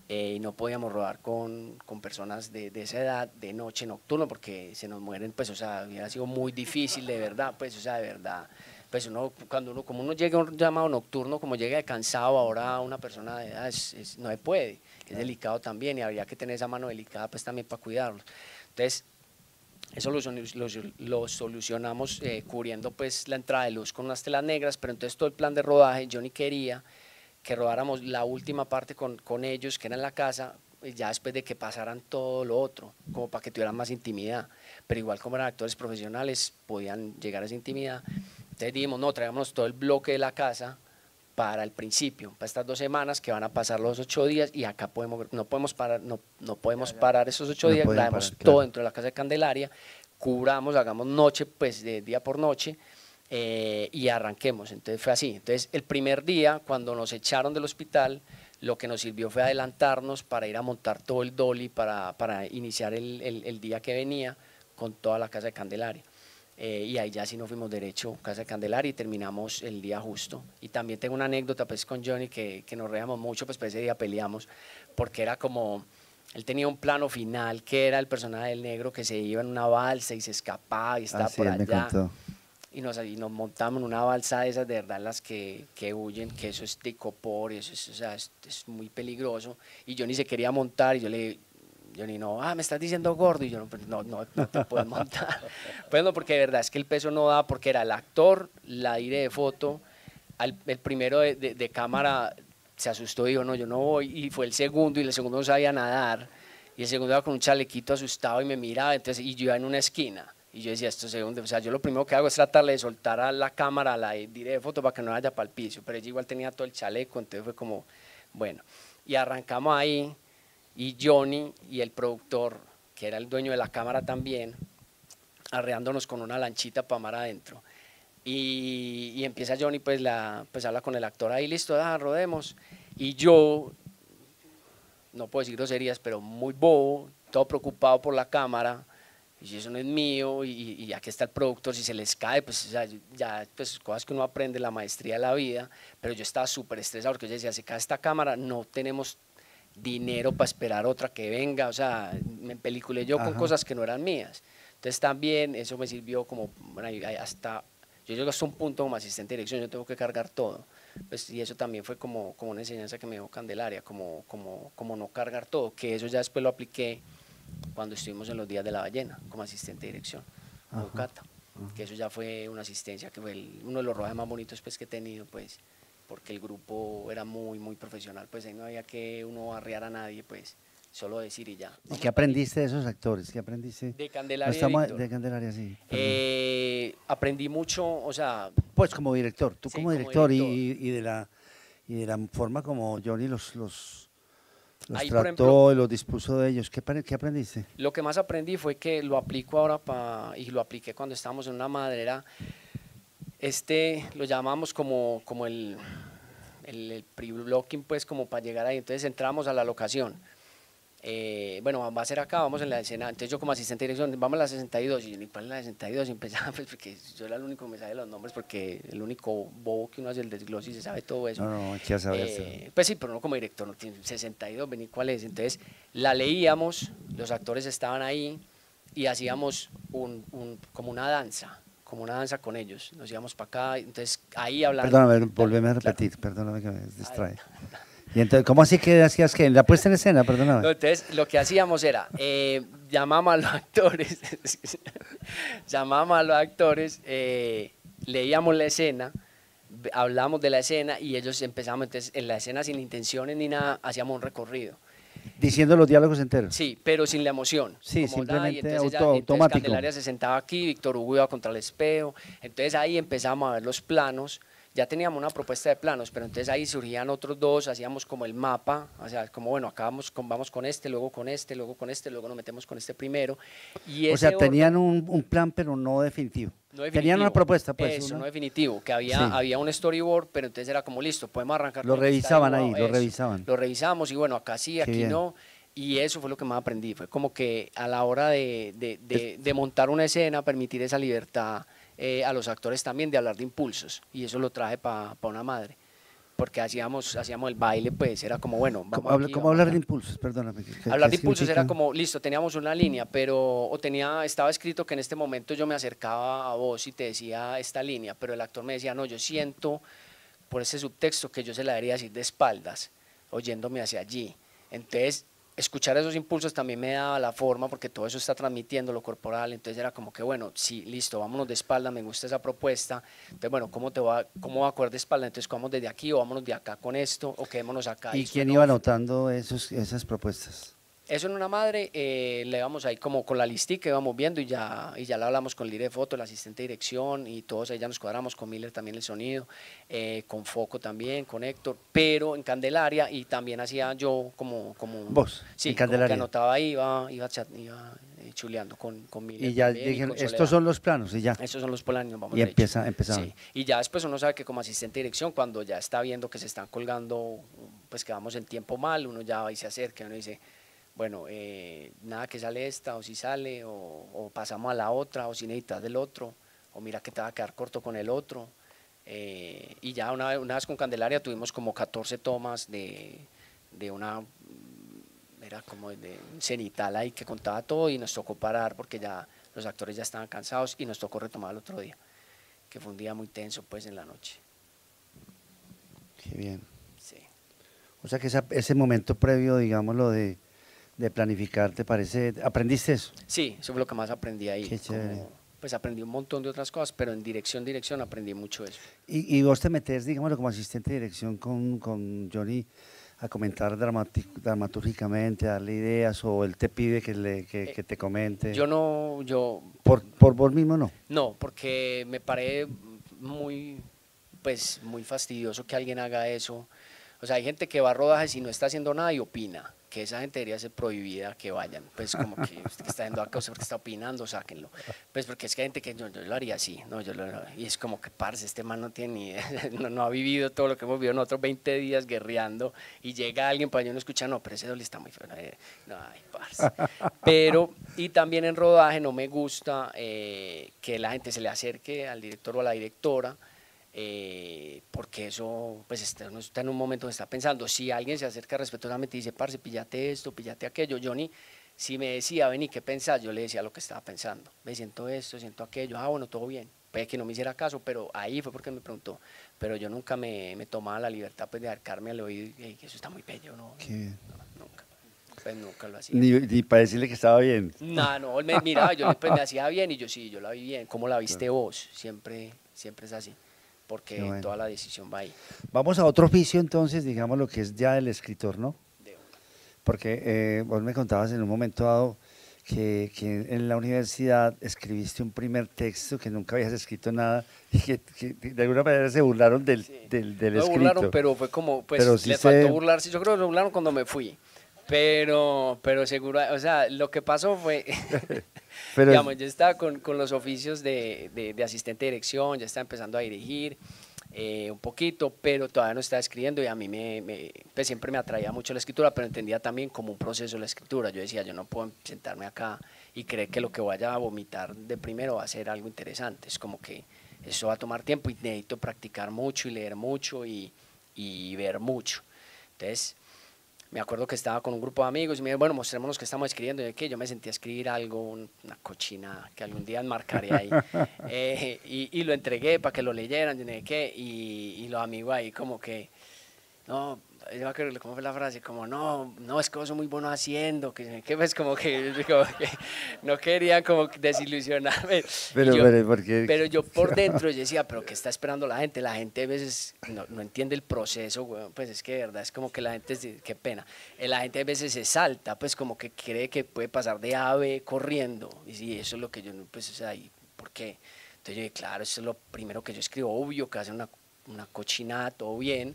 Y no podíamos rodar con personas de esa edad de noche, nocturno, porque se nos mueren, pues, o sea, hubiera sido muy difícil, de verdad, pues, o sea, de verdad, pues como uno llega a un llamado nocturno, como llega de cansado, ahora una persona de edad no se puede, es delicado también y habría que tener esa mano delicada, pues, también para cuidarlos. Entonces, eso lo solucionamos cubriendo, pues, la entrada de luz con unas telas negras, pero entonces todo el plan de rodaje, Johnny quería que rodáramos la última parte con ellos, que era en la casa, ya después de que pasaran todo lo otro, como para que tuvieran más intimidad. Pero igual como eran actores profesionales, podían llegar a esa intimidad. Entonces dijimos, no, traigámonos todo el bloque de la casa para el principio, para estas 2 semanas que van a pasar los 8 días y acá no podemos parar esos 8 No días, podían grabemos parar, todo claro. dentro de la casa de Candelaria, cubramos, hagamos noche, pues de día por noche, y arranquemos. Entonces fue así. Entonces el primer día, cuando nos echaron del hospital, lo que nos sirvió fue adelantarnos para ir a montar todo el dolly para iniciar el día que venía con toda la casa de Candelaria. Y ahí ya sí nos fuimos derecho Casa de Candelaria y terminamos el día justo. Y también tengo una anécdota pues con Johnny que nos reíamos mucho, pues ese día peleamos, porque era como, él tenía un plano final que era el personaje del negro que se iba en una balsa y se escapaba y estaba Así por él me allá. contó. Y nos montamos en una balsa de esas, de verdad, las que huyen, que eso es de copor, y eso es, o sea, es muy peligroso. Y Johnny se quería montar y Johnny, no, me estás diciendo gordo, y yo no te puedes montar. Pues no, porque de verdad es que el peso no da, porque era el actor, la dire de foto, el primero de cámara se asustó y dijo, no, yo no voy, y fue el segundo, y el segundo no sabía nadar, y el segundo iba con un chalequito asustado y me miraba, entonces, y yo iba en una esquina, y yo decía, esto se hunde, o sea, yo lo primero que hago es tratarle de soltar a la cámara, a la dire de foto, para que no vaya para el piso, pero ella igual tenía todo el chaleco, entonces fue como, bueno, y arrancamos ahí, y Johnny y el productor, que era el dueño de la cámara también, arreándonos con una lanchita para mar adentro. Y empieza Johnny, pues habla con el actor ahí, listo, rodemos. Y yo, no puedo decir groserías, pero muy bobo, todo preocupado por la cámara, y si eso no es mío, y aquí está el productor, si se les cae, pues ya pues, cosas que uno aprende, la maestría de la vida, pero yo estaba súper estresado, porque yo decía, se cae esta cámara, no tenemos dinero para esperar otra que venga, o sea, me empeliculé yo con Ajá. cosas que no eran mías. Entonces también eso me sirvió como, bueno, yo llego hasta un punto como asistente de dirección, yo tengo que cargar todo. Pues, y eso también fue como una enseñanza que me dio Candelaria, como no cargar todo, que eso ya después lo apliqué cuando estuvimos en los días de la ballena, como asistente de dirección, con Ajá. Cata. que eso ya fue una asistencia, que fue uno de los rodajes más bonitos pues, que he tenido, pues, porque el grupo era muy, muy profesional, pues ahí no había que uno arrear a nadie, pues, solo decir y ya. ¿Y qué aprendiste de esos actores? ¿Qué aprendiste? De No Candelaria y estamos Víctor. de Candelaria, sí. Perdón. Aprendí mucho, o sea, Pues como director, tú sí, como como director director. Y de la forma como Johnny los Ahí, por ejemplo, trató y los dispuso de ellos. ¿Qué aprendiste? lo que más aprendí fue que lo aplico ahora y lo apliqué cuando estábamos en una madrera. Lo llamamos como el pre-blocking, pues como para llegar ahí. Entonces entramos a la locación. Bueno, va a ser acá, vamos en la escena. Entonces yo como asistente de dirección, vamos a la 62. Y yo, ¿cuál es la 62? Y empezaba, pues porque yo era el único que me sabía los nombres, porque el único bobo que uno hace el desglose y se sabe todo eso. No, hay que saber. Pues sí, pero no como director, no tiene 62, vení, ¿cuál es? Entonces la leíamos, los actores estaban ahí y hacíamos como una danza con ellos. Nos íbamos para acá, entonces ahí hablando. Perdóname, volveme a repetir, perdóname que me distrae. Y entonces, ¿cómo así que hacías que la puesta en escena? Perdóname. No, entonces, lo que hacíamos era, llamábamos a los actores, leíamos la escena, hablábamos de la escena y ellos empezábamos, entonces, en la escena sin intenciones ni nada, hacíamos un recorrido. Diciendo los diálogos enteros. Sí, pero sin la emoción. Sí, como simplemente entonces automático. Candelaria se sentaba aquí, Víctor Hugo iba contra el espejo, entonces ahí empezamos a ver los planos. Ya teníamos una propuesta de planos, pero entonces ahí surgían otros dos, hacíamos como el mapa, o sea, como bueno, acá vamos con este, luego con este, luego con este, luego nos metemos con este primero. Y O sea, tenían un plan, pero no definitivo. no definitivo. Tenían una propuesta, pues. Eso, no definitivo, que había un storyboard, pero entonces era como listo, podemos arrancar. Lo revisaban ahí, lo revisaban. Lo revisamos y bueno, acá sí, aquí bien. no. Y eso fue lo que más aprendí, fue como que a la hora de montar una escena, permitir esa libertad a los actores también de hablar de impulsos, y eso lo traje para una madre, porque hacíamos el baile, pues era como, bueno, vamos ¿Cómo hablar de impulsos? Perdóname. Hablar de impulsos era como, listo, teníamos una línea, pero estaba escrito que en este momento yo me acercaba a vos y te decía esta línea, pero el actor me decía, no, yo siento por ese subtexto que yo se la debería decir de espaldas, oyéndome hacia allí. Entonces, escuchar esos impulsos también me daba la forma, porque todo eso está transmitiendo lo corporal, entonces era como que, bueno, sí, listo, vámonos de espalda, me gusta esa propuesta, entonces, bueno, ¿cómo va a acordar de espalda? Entonces, ¿vamos desde aquí o vámonos de acá con esto o quedémonos acá? ¿Y quién iba anotando esas propuestas? Eso en una madre, le íbamos ahí como con la listica, íbamos viendo y ya la hablamos con Lire de foto, el asistente de dirección, y todos ahí ya nos cuadramos, con Miller también el sonido, con Foco también, con Héctor, pero en Candelaria, y también hacía yo como ¿Vos? Sí, en Candelaria. Como que anotaba ahí, iba chuleando con Miller. Y ya también, dijeron, estos son los planos, y ya. Estos son los planos, vamos y derecho. empezaban. Sí. Y ya después uno sabe que como asistente de dirección, cuando ya está viendo que se están colgando, pues que vamos en tiempo mal, uno ya va y se acerca, uno dice, bueno, nada que sale esta, o si sale, o pasamos a la otra, o si necesitas del otro, o mira que te va a quedar corto con el otro. Y ya una vez con Candelaria tuvimos como 14 tomas de una, era como de un cenital ahí que contaba todo, y nos tocó parar porque ya los actores ya estaban cansados y nos tocó retomar el otro día, que fue un día muy tenso pues en la noche. Qué bien. Sí. O sea que ese momento previo, digámoslo, de planificar, ¿te parece? ¿Aprendiste eso? Sí, eso fue lo que más aprendí ahí. Qué chévere. Pues aprendí un montón de otras cosas, pero en dirección aprendí mucho eso. Y vos te metes, digámoslo, como asistente de dirección con Johnny a comentar dramatúrgicamente, a darle ideas, o él te pide que te comente. ¿Por vos mismo no? No, porque me parece muy fastidioso que alguien haga eso. O sea, hay gente que va a rodajes y no está haciendo nada y opina, que esa gente debería ser prohibida que vayan. Pues como que usted que está yendo acá, usted porque está opinando, sáquenlo. Pues porque es que hay gente que yo lo haría así, ¿no? Y es como que, parce, este man no tiene ni idea, no ha vivido todo lo que hemos vivido nosotros 20 días guerreando, y llega alguien para yo no escuchar, no, pero ese dolly está muy feo. No, ay, parce. Pero, y también en rodaje no me gusta que la gente se le acerque al director o a la directora, porque eso, pues uno está en un momento donde está pensando. Si alguien se acerca respetuosamente y dice, parce, píllate esto, píllate aquello, Johnny, si me decía, vení, ¿qué pensás? Yo le decía lo que estaba pensando, me siento esto, siento aquello, bueno, todo bien, puede que no me hiciera caso, pero ahí fue porque me preguntó, pero yo nunca me tomaba la libertad pues de acercarme al oído y que eso está muy bello, ¿no? Qué bien. No, nunca. pues nunca lo hacía. Ni para decirle que estaba bien. No, no, él me miraba, pues me hacía bien y yo sí, yo la vi bien. ¿Cómo la viste vos? Siempre, siempre es así, Qué porque bueno. toda la decisión va ahí. Vamos a otro oficio entonces, digamos lo que es ya el escritor, ¿no? De una. Porque vos me contabas en un momento dado que en la universidad escribiste un primer texto que nunca habías escrito nada y que de alguna manera se burlaron Sí. del No me burlaron, escrito. pero fue como, Pero pues sí les faltó se... burlarse. Yo creo que se burlaron cuando me fui. Pero seguro, o sea, lo que pasó fue, Pero digamos, yo estaba con los oficios de asistente de dirección, ya estaba empezando a dirigir un poquito, pero todavía no estaba escribiendo y a mí pues siempre me atraía mucho la escritura, pero entendía también como un proceso la escritura. Yo decía, yo no puedo sentarme acá y creer que lo que vaya a vomitar de primero va a ser algo interesante. Es como que eso va a tomar tiempo y necesito practicar mucho y leer mucho y ver mucho. Entonces, me acuerdo que estaba con un grupo de amigos y me dijeron, bueno, mostrémonos que estamos escribiendo. Y yo me sentí a escribir algo, una cochina que algún día enmarcaré ahí. Y lo entregué para que lo leyeran, y los amigos ahí como que, no, yo me acuerdo, ¿cómo fue la frase? Como, no, no, es que vos sos muy bueno haciendo, que pues como que no querían como desilusionarme. Y yo, porque... pero yo por dentro yo decía, pero ¿qué está esperando la gente? La gente a veces no entiende el proceso, weón. Pues es que de verdad es como que la gente, qué pena, la gente a veces se salta, pues como que cree que puede pasar de A a B corriendo. Y sí, eso es lo que yo, pues, o sea, ¿y por qué? Entonces yo dije, claro, eso es lo primero que yo escribo, obvio que hace una cochinada, todo bien.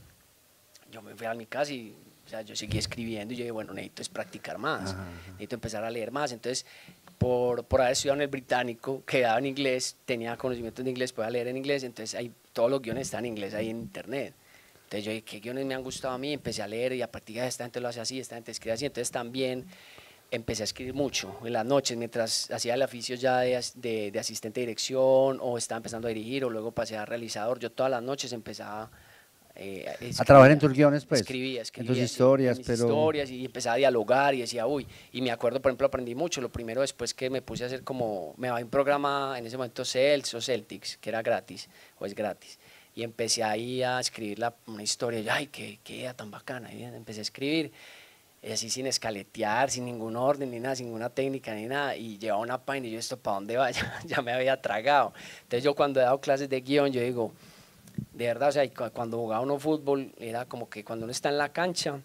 Yo me fui a mi casa y, o sea, yo seguí escribiendo y yo dije, bueno, necesito es practicar más, Ajá. necesito empezar a leer más. Entonces, por haber estudiado en el británico, que daba en inglés, tenía conocimientos de inglés, podía leer en inglés, entonces ahí, todos los guiones están en inglés ahí en internet. Entonces yo dije, ¿qué guiones me han gustado a mí? Empecé a leer y a partir de esta gente lo hace así, esta gente escribe así. Entonces también empecé a escribir mucho en las noches, mientras hacía el oficio ya de asistente de dirección o estaba empezando a dirigir o luego pasé a realizador. Yo todas las noches empezaba A trabajar en escribía, tus guiones, pues, en tus escribía, sí, en historias, mis pero... historias y empezaba a dialogar y decía, uy, y me acuerdo, por ejemplo, aprendí mucho. Lo primero después que me puse a hacer como, me va a un programa en ese momento Cells o Celtics, que era gratis, o es gratis, y empecé ahí a escribir una historia, y ay, qué idea tan bacana, y empecé a escribir, así sin escaletear, sin ningún orden, ni nada, sin ninguna técnica, ni nada, y llevaba una página y yo, ¿esto para dónde va? Ya me había tragado. Entonces yo cuando he dado clases de guión, yo digo, de verdad, o sea, cuando jugaba uno fútbol, era como que cuando uno está en la cancha,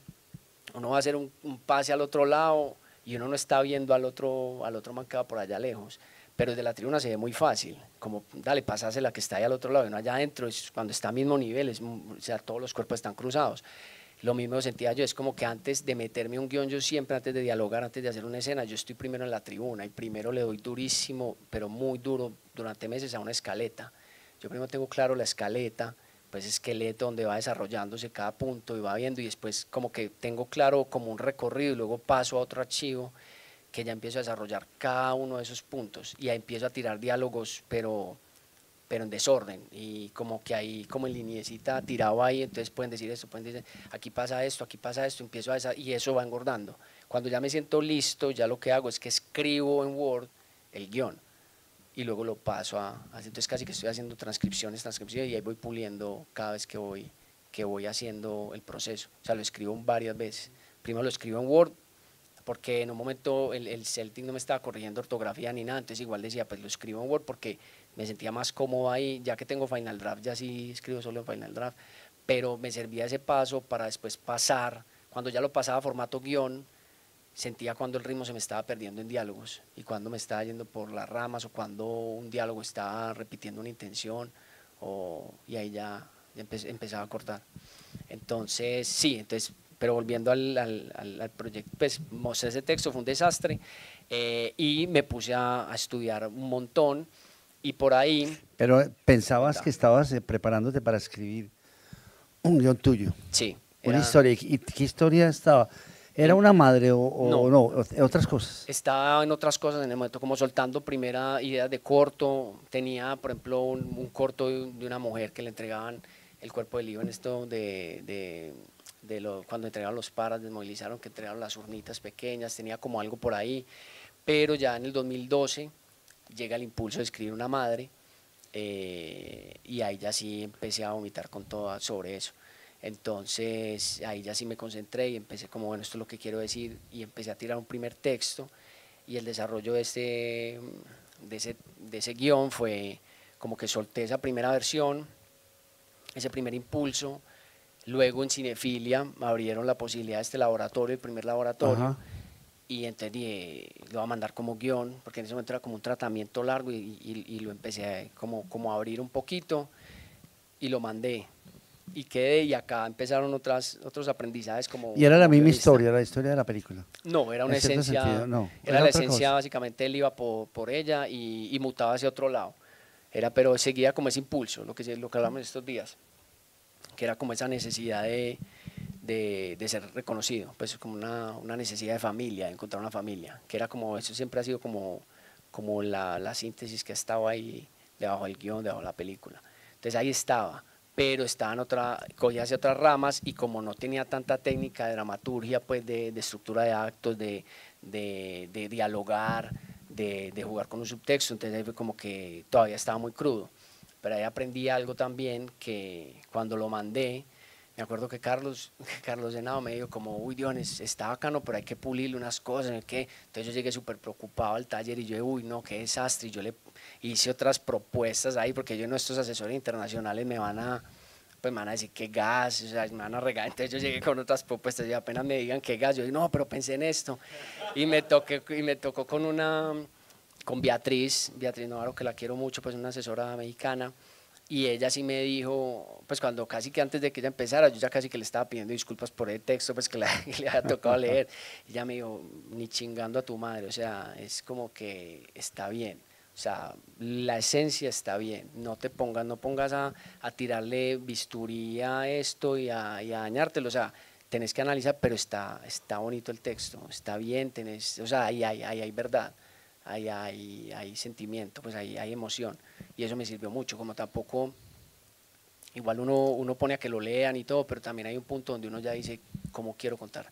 uno va a hacer un pase al otro lado y uno no está viendo al otro man que va por allá lejos. Pero desde la tribuna se ve muy fácil, como dale, pasásela que está ahí al otro lado, y uno allá adentro, cuando está al mismo nivel, o sea, todos los cuerpos están cruzados. Lo mismo sentía yo, es como que antes de meterme un guión, yo siempre antes de dialogar, antes de hacer una escena, yo estoy primero en la tribuna y primero le doy durísimo, pero muy duro, durante meses a una escaleta. Yo primero tengo claro la escaleta, pues esqueleto donde va desarrollándose cada punto y va viendo y después como que tengo claro como un recorrido y luego paso a otro archivo que ya empiezo a desarrollar cada uno de esos puntos y ahí empiezo a tirar diálogos pero en desorden y como que ahí como en liniecita tirado ahí, entonces pueden decir esto, pueden decir aquí pasa esto, empiezo a y eso va engordando. Cuando ya me siento listo, ya lo que hago es que escribo en Word el guión y luego lo paso entonces casi que estoy haciendo transcripciones y ahí voy puliendo cada vez que voy haciendo el proceso. O sea, lo escribo varias veces. Primero lo escribo en Word, porque en un momento el Celtic no me estaba corrigiendo ortografía ni nada, entonces igual decía, pues lo escribo en Word porque me sentía más cómodo ahí, ya que tengo Final Draft, ya sí escribo solo en Final Draft, pero me servía ese paso para después pasar, cuando ya lo pasaba a formato guión, sentía cuando el ritmo se me estaba perdiendo en diálogos y cuando me estaba yendo por las ramas o cuando un diálogo estaba repitiendo una intención y ahí ya empezaba a cortar. Entonces, sí, pero volviendo al proyecto, pues mostré ese texto, fue un desastre y me puse a estudiar un montón y por ahí... Pero pensabas Contá. que estabas preparándote para escribir un guión tuyo, Sí, una historia. ¿Y qué historia estaba? ¿Era em, una madre o no, no? Otras cosas. estaba en otras cosas en el momento, como soltando primera idea de corto. Tenía, por ejemplo, un corto de una mujer que le entregaban el cuerpo del hijo en esto cuando entregaron los paras, desmovilizaron, que entregaron las urnitas pequeñas. Tenía como algo por ahí, pero ya en el 2012 llega el impulso de escribir una madre y ahí ya sí empecé a vomitar con todo sobre eso. Entonces ahí ya sí me concentré y empecé como, bueno, esto es lo que quiero decir, y empecé a tirar un primer texto, y el desarrollo de ese guión fue como que solté esa primera versión, ese primer impulso. Luego en Cinefilia me abrieron la posibilidad de este laboratorio, el primer laboratorio, Ajá. y entonces dije, lo voy a mandar como guión, porque en ese momento era como un tratamiento largo, y lo empecé como a abrir un poquito, y lo mandé. Y quedé, y acá empezaron otros aprendizajes Y era la como misma guionista. historia, la historia de la película. No, era una En cierto sentido, esencia, no. era Era la otra esencia, cosa. básicamente él iba por ella y mutaba hacia otro lado. Pero seguía como ese impulso, lo que hablamos estos días, que era como esa necesidad de ser reconocido, pues como una necesidad de familia, de encontrar una familia, que era como, eso siempre ha sido como la síntesis que ha estado ahí debajo del guión, debajo de la película. Entonces ahí estaba, pero estaba cogía hacia otras ramas, y como no tenía tanta técnica de dramaturgia, pues de estructura de actos, de dialogar, de jugar con un subtexto, entonces ahí fue como que todavía estaba muy crudo. Pero ahí aprendí algo también, que cuando lo mandé, me acuerdo que Carlos Henao me dijo como, uy, Dionis, está bacano, pero hay que pulirle unas cosas, ¿no? ¿Qué? Entonces yo llegué súper preocupado al taller, y yo, uy, no, qué desastre, y yo le hice otras propuestas ahí, porque yo, nuestros asesores internacionales pues me van a decir qué gas, o sea, me van a regalar. Entonces yo llegué con otras propuestas, y apenas me digan qué gas, yo digo, no, pero pensé en esto, y me tocó con Beatriz Navarro, que la quiero mucho, pues una asesora mexicana, y ella sí me dijo, pues cuando casi que antes de que ella empezara, yo ya casi que le estaba pidiendo disculpas por el texto, pues que que le había tocado leer. Y ella me dijo, ni chingando a tu madre, o sea, es como que está bien, o sea, la esencia está bien, no pongas a tirarle bisturí a esto y a dañártelo, o sea, tenés que analizar, pero está bonito el texto, está bien, o sea, ahí hay verdad, hay sentimiento, pues ahí hay emoción, y eso me sirvió mucho. Como tampoco, igual uno pone a que lo lean y todo, pero también hay un punto donde uno ya dice cómo quiero contar,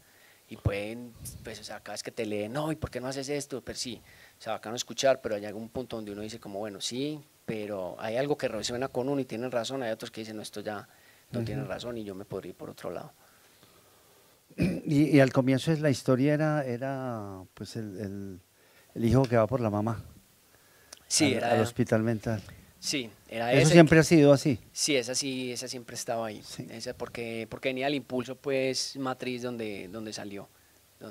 y pueden, pues, o sea, cada vez que te leen, no, ¿y por qué no haces esto? Pero sí, o sea, bacano escuchar, pero hay algún punto donde uno dice como, bueno, sí, pero hay algo que resuena con uno y tienen razón, hay otros que dicen, no, esto ya no tienen razón, y yo me podría ir por otro lado. Y al comienzo la historia era pues el hijo que va por la mamá Sí, al hospital mental. sí, era Eso ese. siempre ha sido así. Sí, esa siempre estaba ahí. Sí. Esa porque venía el impulso, pues, matriz donde salió la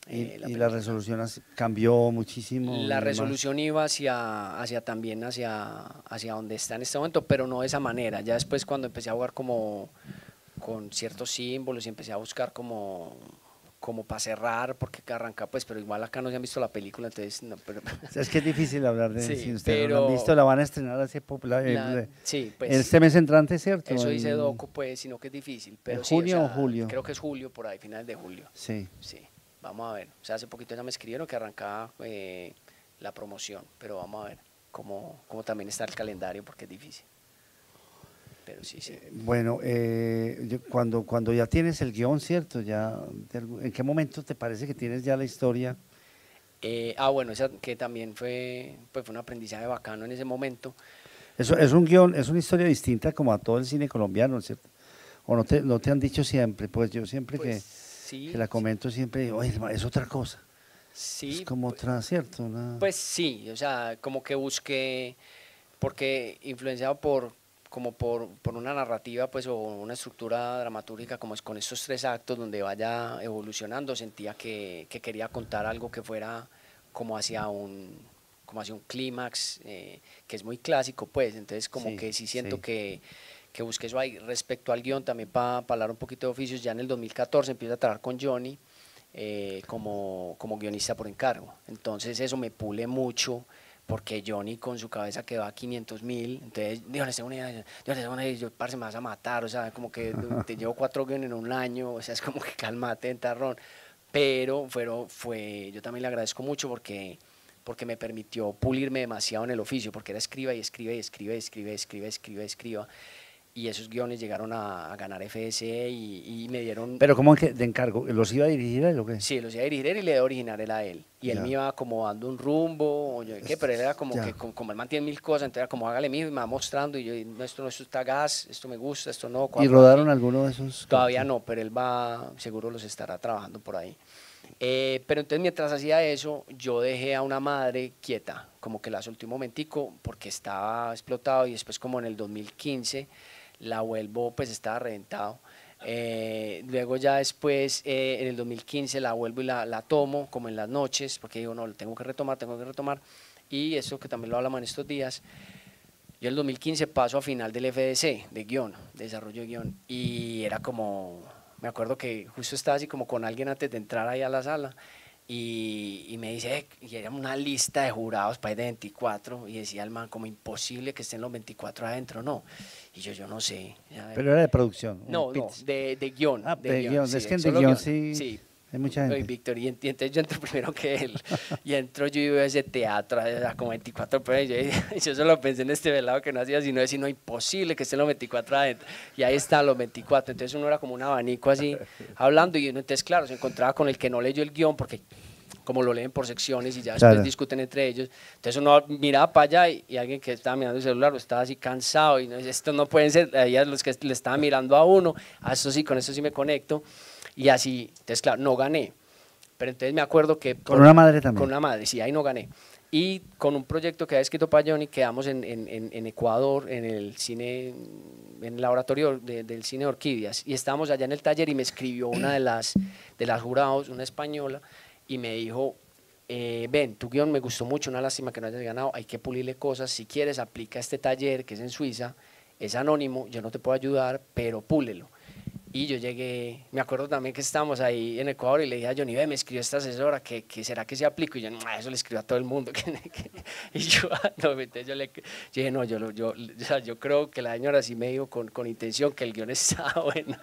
Y la película. resolución cambió muchísimo La y demás. resolución iba también hacia donde está en este momento, pero no de esa manera. Ya después, cuando empecé a jugar como con ciertos símbolos, y empecé a buscar como para cerrar, porque arranca, pues, pero igual acá no se han visto la película, entonces no, pero O sea, es que es difícil hablar de si sí, ustedes no la han visto, pero la van a estrenar hace sí, pues este mes entrante, ¿cierto? eso dice Doco, pues, sino que es difícil, ¿En pero sí, o junio o sea, julio? creo que es julio, por ahí, finales de julio. Sí. Sí, vamos a ver. O sea, hace poquito ya me escribieron que arrancaba la promoción, pero vamos a ver cómo también está el calendario, porque es difícil. Pero sí, sí. Bueno, cuando ya tienes el guión, ¿cierto? ¿En qué momento te parece que tienes ya la historia? Bueno, esa que también fue un aprendizaje bacano en ese momento. Eso es un guión, es una historia distinta como a todo el cine colombiano, ¿cierto? O no te han dicho siempre, pues yo siempre Pues que la sí, comento siempre digo, oye, es otra cosa, es sí, como pues, otra, ¿cierto? pues sí, o sea, como que busqué, porque influenciado por una narrativa, pues, o una estructura dramatúrgica, como es con estos tres actos donde vaya evolucionando, sentía que quería contar algo que fuera como hacia un clímax, que es muy clásico, pues. Entonces como Sí, que sí siento sí. que busqué eso ahí. Respecto al guión, también para hablar un poquito de oficios, ya en el 2014 empiezo a trabajar con Johnny, como guionista por encargo. Entonces eso me pule mucho, porque Johnny con su cabeza que va a 500.000, entonces, Dios, tengo una idea, yo, parce, me vas a matar, o sea, como que te llevo 4 guiones en un año, o sea, es como que cálmate, entarrón. Pero yo también le agradezco mucho, porque me permitió pulirme demasiado en el oficio, porque era escriba y escriba y escriba y escriba y escriba y escriba y escriba. y esos guiones llegaron a ganar FSE y me dieron... Pero ¿cómo que de encargo? ¿Los iba a dirigir él o qué? Sí, los iba a dirigir él y la idea original era él. Y él Ya. me iba como dando un rumbo, o yo qué, pero él era como Ya. que, como él mantiene mil cosas, entonces era como hágale mijo y me va mostrando, y yo, no, esto está gas, esto me gusta, esto no. ¿Y rodaron alguno de esos? Todavía no, pero él va, seguro los estará trabajando por ahí. Pero entonces mientras hacía eso, yo dejé a una madre quieta, como que la solté un momentico porque estaba explotado y después como en el 2015 la vuelvo, pues estaba reventado. Luego ya después, en el 2015 la vuelvo y la tomo como en las noches, porque digo, no, lo tengo que retomar. Y eso que también lo hablamos en estos días, yo en el 2015 paso a final del FDC, de guión, de desarrollo de guión, y era como, me acuerdo que justo estaba así como con alguien antes de entrar ahí a la sala, y me dice, y era una lista de jurados para ir de 24, y decía el man, como imposible que estén los 24 adentro, no. Y yo no sé. Pero era de producción. No, de guión. Ah, de guión. Sí, es que en de solo guión sí. sí hay mucha gente. Víctor, y entonces yo entro primero que él, y entro yo y veo ese teatro, como 24 personas, y yo solo pensé en este velado que no hacía sino decir, no, imposible que estén los 24 adentro, y ahí están los 24, entonces uno era como un abanico así, hablando, y uno entonces, claro, se encontraba con el que no leyó el guión, porque como lo leen por secciones y ya después discuten entre ellos, entonces uno miraba para allá y alguien que estaba mirando el celular o estaba así cansado, y no, esto no pueden ser, ahí los que le estaban mirando a uno, a eso sí, con eso sí me conecto, y así, entonces claro, no gané, pero entonces me acuerdo que... ¿Con una madre también? Con una madre, sí, ahí no gané. Y con un proyecto que había escrito para Johnny, quedamos en Ecuador, en el cine, en el laboratorio del cine Orquídeas, y estábamos allá en el taller y me escribió una de las jurados, una española, y me dijo, ven, tu guión me gustó mucho, una lástima que no hayas ganado, hay que pulirle cosas, si quieres aplica este taller que es en Suiza, es anónimo, yo no te puedo ayudar, pero púlelo. Y yo llegué, me acuerdo también que estábamos ahí en Ecuador y le dije a Johnny, ve, me escribió esta asesora, que será que se aplica? Y yo, no, eso le escribo a todo el mundo. Y yo, no, entonces yo dije, no, yo creo que la señora sí me dijo con intención que el guión estaba bueno,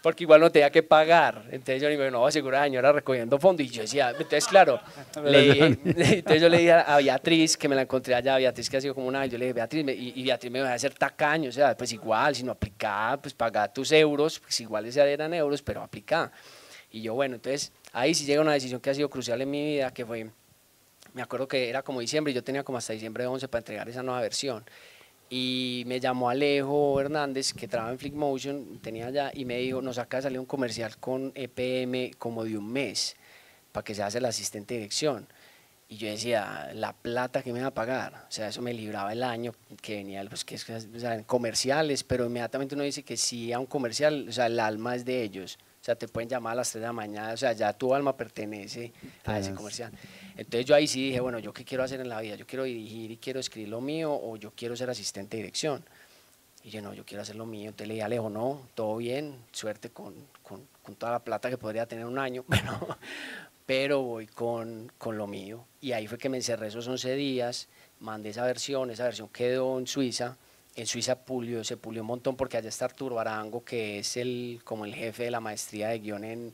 porque igual no tenía que pagar. Entonces Johnny me dijo, no, seguro la señora recogiendo fondos. Y yo decía, entonces claro, entonces yo le dije a Beatriz, que me la encontré allá, Beatriz que ha sido como una vez, yo le dije, Beatriz, y Beatriz me va a hacer tacaño, o sea, pues igual, si no aplicaba, pues pagar tus euros, pues igual eran euros, pero aplica. Y yo, bueno, entonces ahí sí llega una decisión que ha sido crucial en mi vida, que fue, me acuerdo que era como diciembre, y yo tenía como hasta diciembre de 11 para entregar esa nueva versión. Y me llamó Alejo Hernández, que trabaja en Flickmotion, tenía allá, y me dijo, nos acaba de salir un comercial con EPM como de un mes, para que se hace el asistente de dirección. Y yo decía, la plata que me va a pagar, o sea, eso me libraba el año que venía, pues que es, o sea, en comerciales, pero inmediatamente uno dice que si a un comercial, o sea, el alma es de ellos, o sea, te pueden llamar a las 3 de la mañana, o sea, ya tu alma pertenece a ese comercial. Entonces yo ahí sí dije, bueno, ¿yo qué quiero hacer en la vida? ¿Yo quiero dirigir y quiero escribir lo mío o yo quiero ser asistente de dirección? Y yo, no, yo quiero hacer lo mío. Entonces le dije a Alejo, no, todo bien, suerte con toda la plata que podría tener un año, pero voy con lo mío. Y ahí fue que me encerré esos 11 días, mandé esa versión quedó en Suiza se pulió un montón porque allá está Arturo Arango, que es como el jefe de la maestría de guión en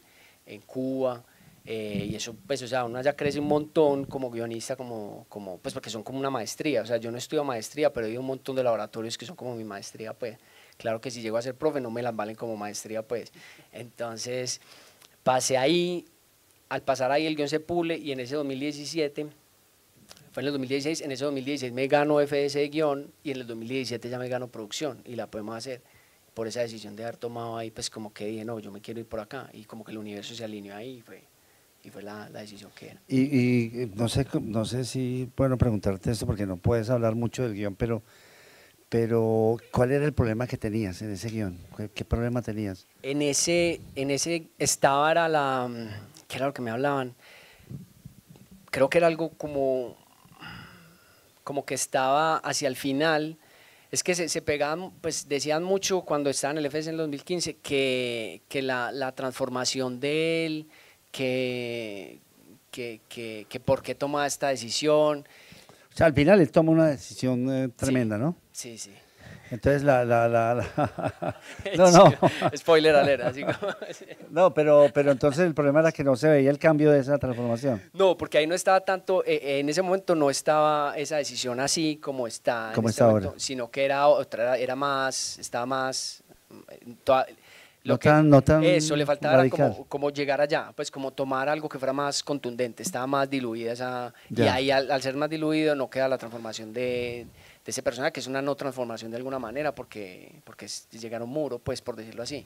Cuba, y eso pues, o sea, uno ya crece un montón como guionista, pues porque son como una maestría, o sea, yo no estudio maestría, pero he ido a un montón de laboratorios que son como mi maestría, pues, claro que si llego a ser profe no me las valen como maestría, pues, entonces pasé ahí. Al pasar ahí el guión se pule y en ese 2017, fue en el 2016, en ese 2016 me gano FS de guión y en el 2017 ya me gano producción y la podemos hacer por esa decisión de haber tomado ahí, pues como que dije, no, yo me quiero ir por acá y como que el universo se alineó ahí y fue la decisión que era. Y no sé si, bueno, preguntarte esto porque no puedes hablar mucho del guión, pero ¿cuál era el problema que tenías en ese guión? ¿Qué problema tenías? En ese estaba, era ¿qué era lo que me hablaban? Creo que era algo como que estaba hacia el final, es que se pegaban, pues decían mucho cuando estaba en el FS en el 2015 que la transformación de él, que por qué tomaba esta decisión. O sea, al final él toma una decisión tremenda, sí, ¿no? Sí, sí. Entonces no, no, Spoiler alert, así como... no, pero entonces el problema era que no se veía el cambio de esa transformación. No, porque ahí no estaba tanto, en ese momento no estaba esa decisión así como está en Como este está momento, ahora. sino que era otra, era más, estaba más, toda- No lo que, tan, no tan eso, le faltaba era radical. como llegar allá, pues como tomar algo que fuera más contundente, estaba más diluida esa, y Ya. ahí al ser más diluido no queda la transformación de ese personaje, que es una no transformación de alguna manera, porque es llegar a un muro, pues por decirlo así,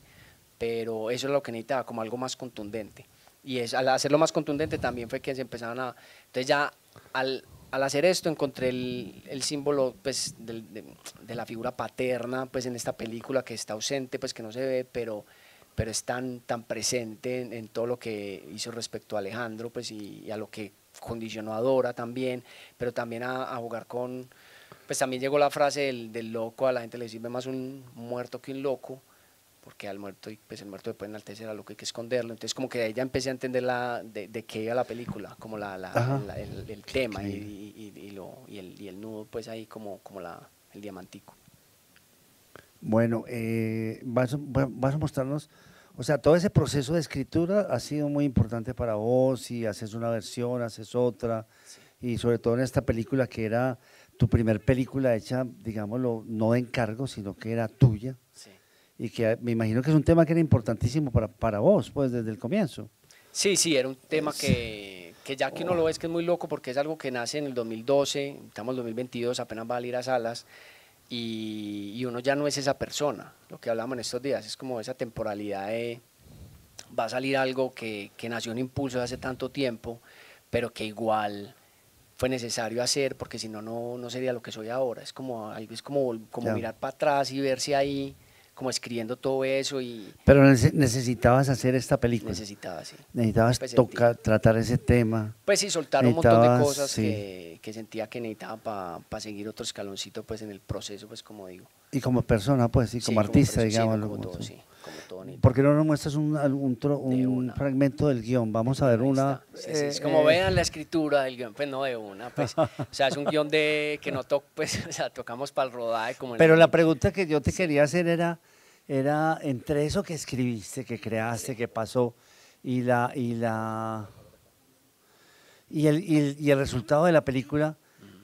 pero eso es lo que necesitaba, como algo más contundente. Y es, al hacerlo más contundente también fue que se empezaron a... Entonces ya al hacer esto encontré el símbolo pues, de la figura paterna pues, en esta película que está ausente, pues que no se ve, pero es tan presente en todo lo que hizo respecto a Alejandro pues, y a lo que condicionó a Dora también, pero también a jugar con... Pues también llegó la frase del loco, a la gente le sirve más un muerto que un loco, porque al muerto, pues el muerto después enaltecer a lo que hay que esconderlo. Entonces como que ahí ya empecé a entender de qué iba la película, como Ajá. el tema Increíble. y el nudo pues ahí como el diamantico. Bueno, vas a mostrarnos, o sea, todo ese proceso de escritura ha sido muy importante para vos y haces una versión, haces otra, Sí, y sobre todo en esta película que era tu primer película hecha, digámoslo, no de encargo, sino que era tuya, sí. y que me imagino que es un tema que era importantísimo para vos, pues desde el comienzo. Sí, era un tema Es- que ya que uno lo ve es que es muy loco porque es algo que nace en el 2012, estamos en el 2022, apenas va a salir a salas y uno ya no es esa persona, lo que hablamos en estos días, es como esa temporalidad de va a salir algo que nació en impulso de hace tanto tiempo, pero que igual fue necesario hacer porque si no, no sería lo que soy ahora. Es como ya. mirar para atrás y verse ahí, como escribiendo todo eso y Pero necesitabas hacer esta película, necesitaba así. necesitabas Pues tocar, sentía. tratar ese tema, Pues sí, soltar un montón de necesitabas, cosas sí. que sentía que necesitaba para seguir otro escaloncito pues en el proceso, pues como digo. Y como persona, pues, y como Sí, como artista, preso, sí, no digámoslo. como todo, sí, como todo ¿Por necesitaba. qué no nos muestras De un una. fragmento del guión? De Vamos a ver una, ahí una. está. Sí, es como vean la escritura del guión, pues no de una, pues, o sea, es un guión de que no pues, o sea, tocamos para el rodaje como Pero la en, pregunta que yo te sí, quería hacer era entre eso que escribiste, que sí, creaste, que pasó, y y el resultado de la película.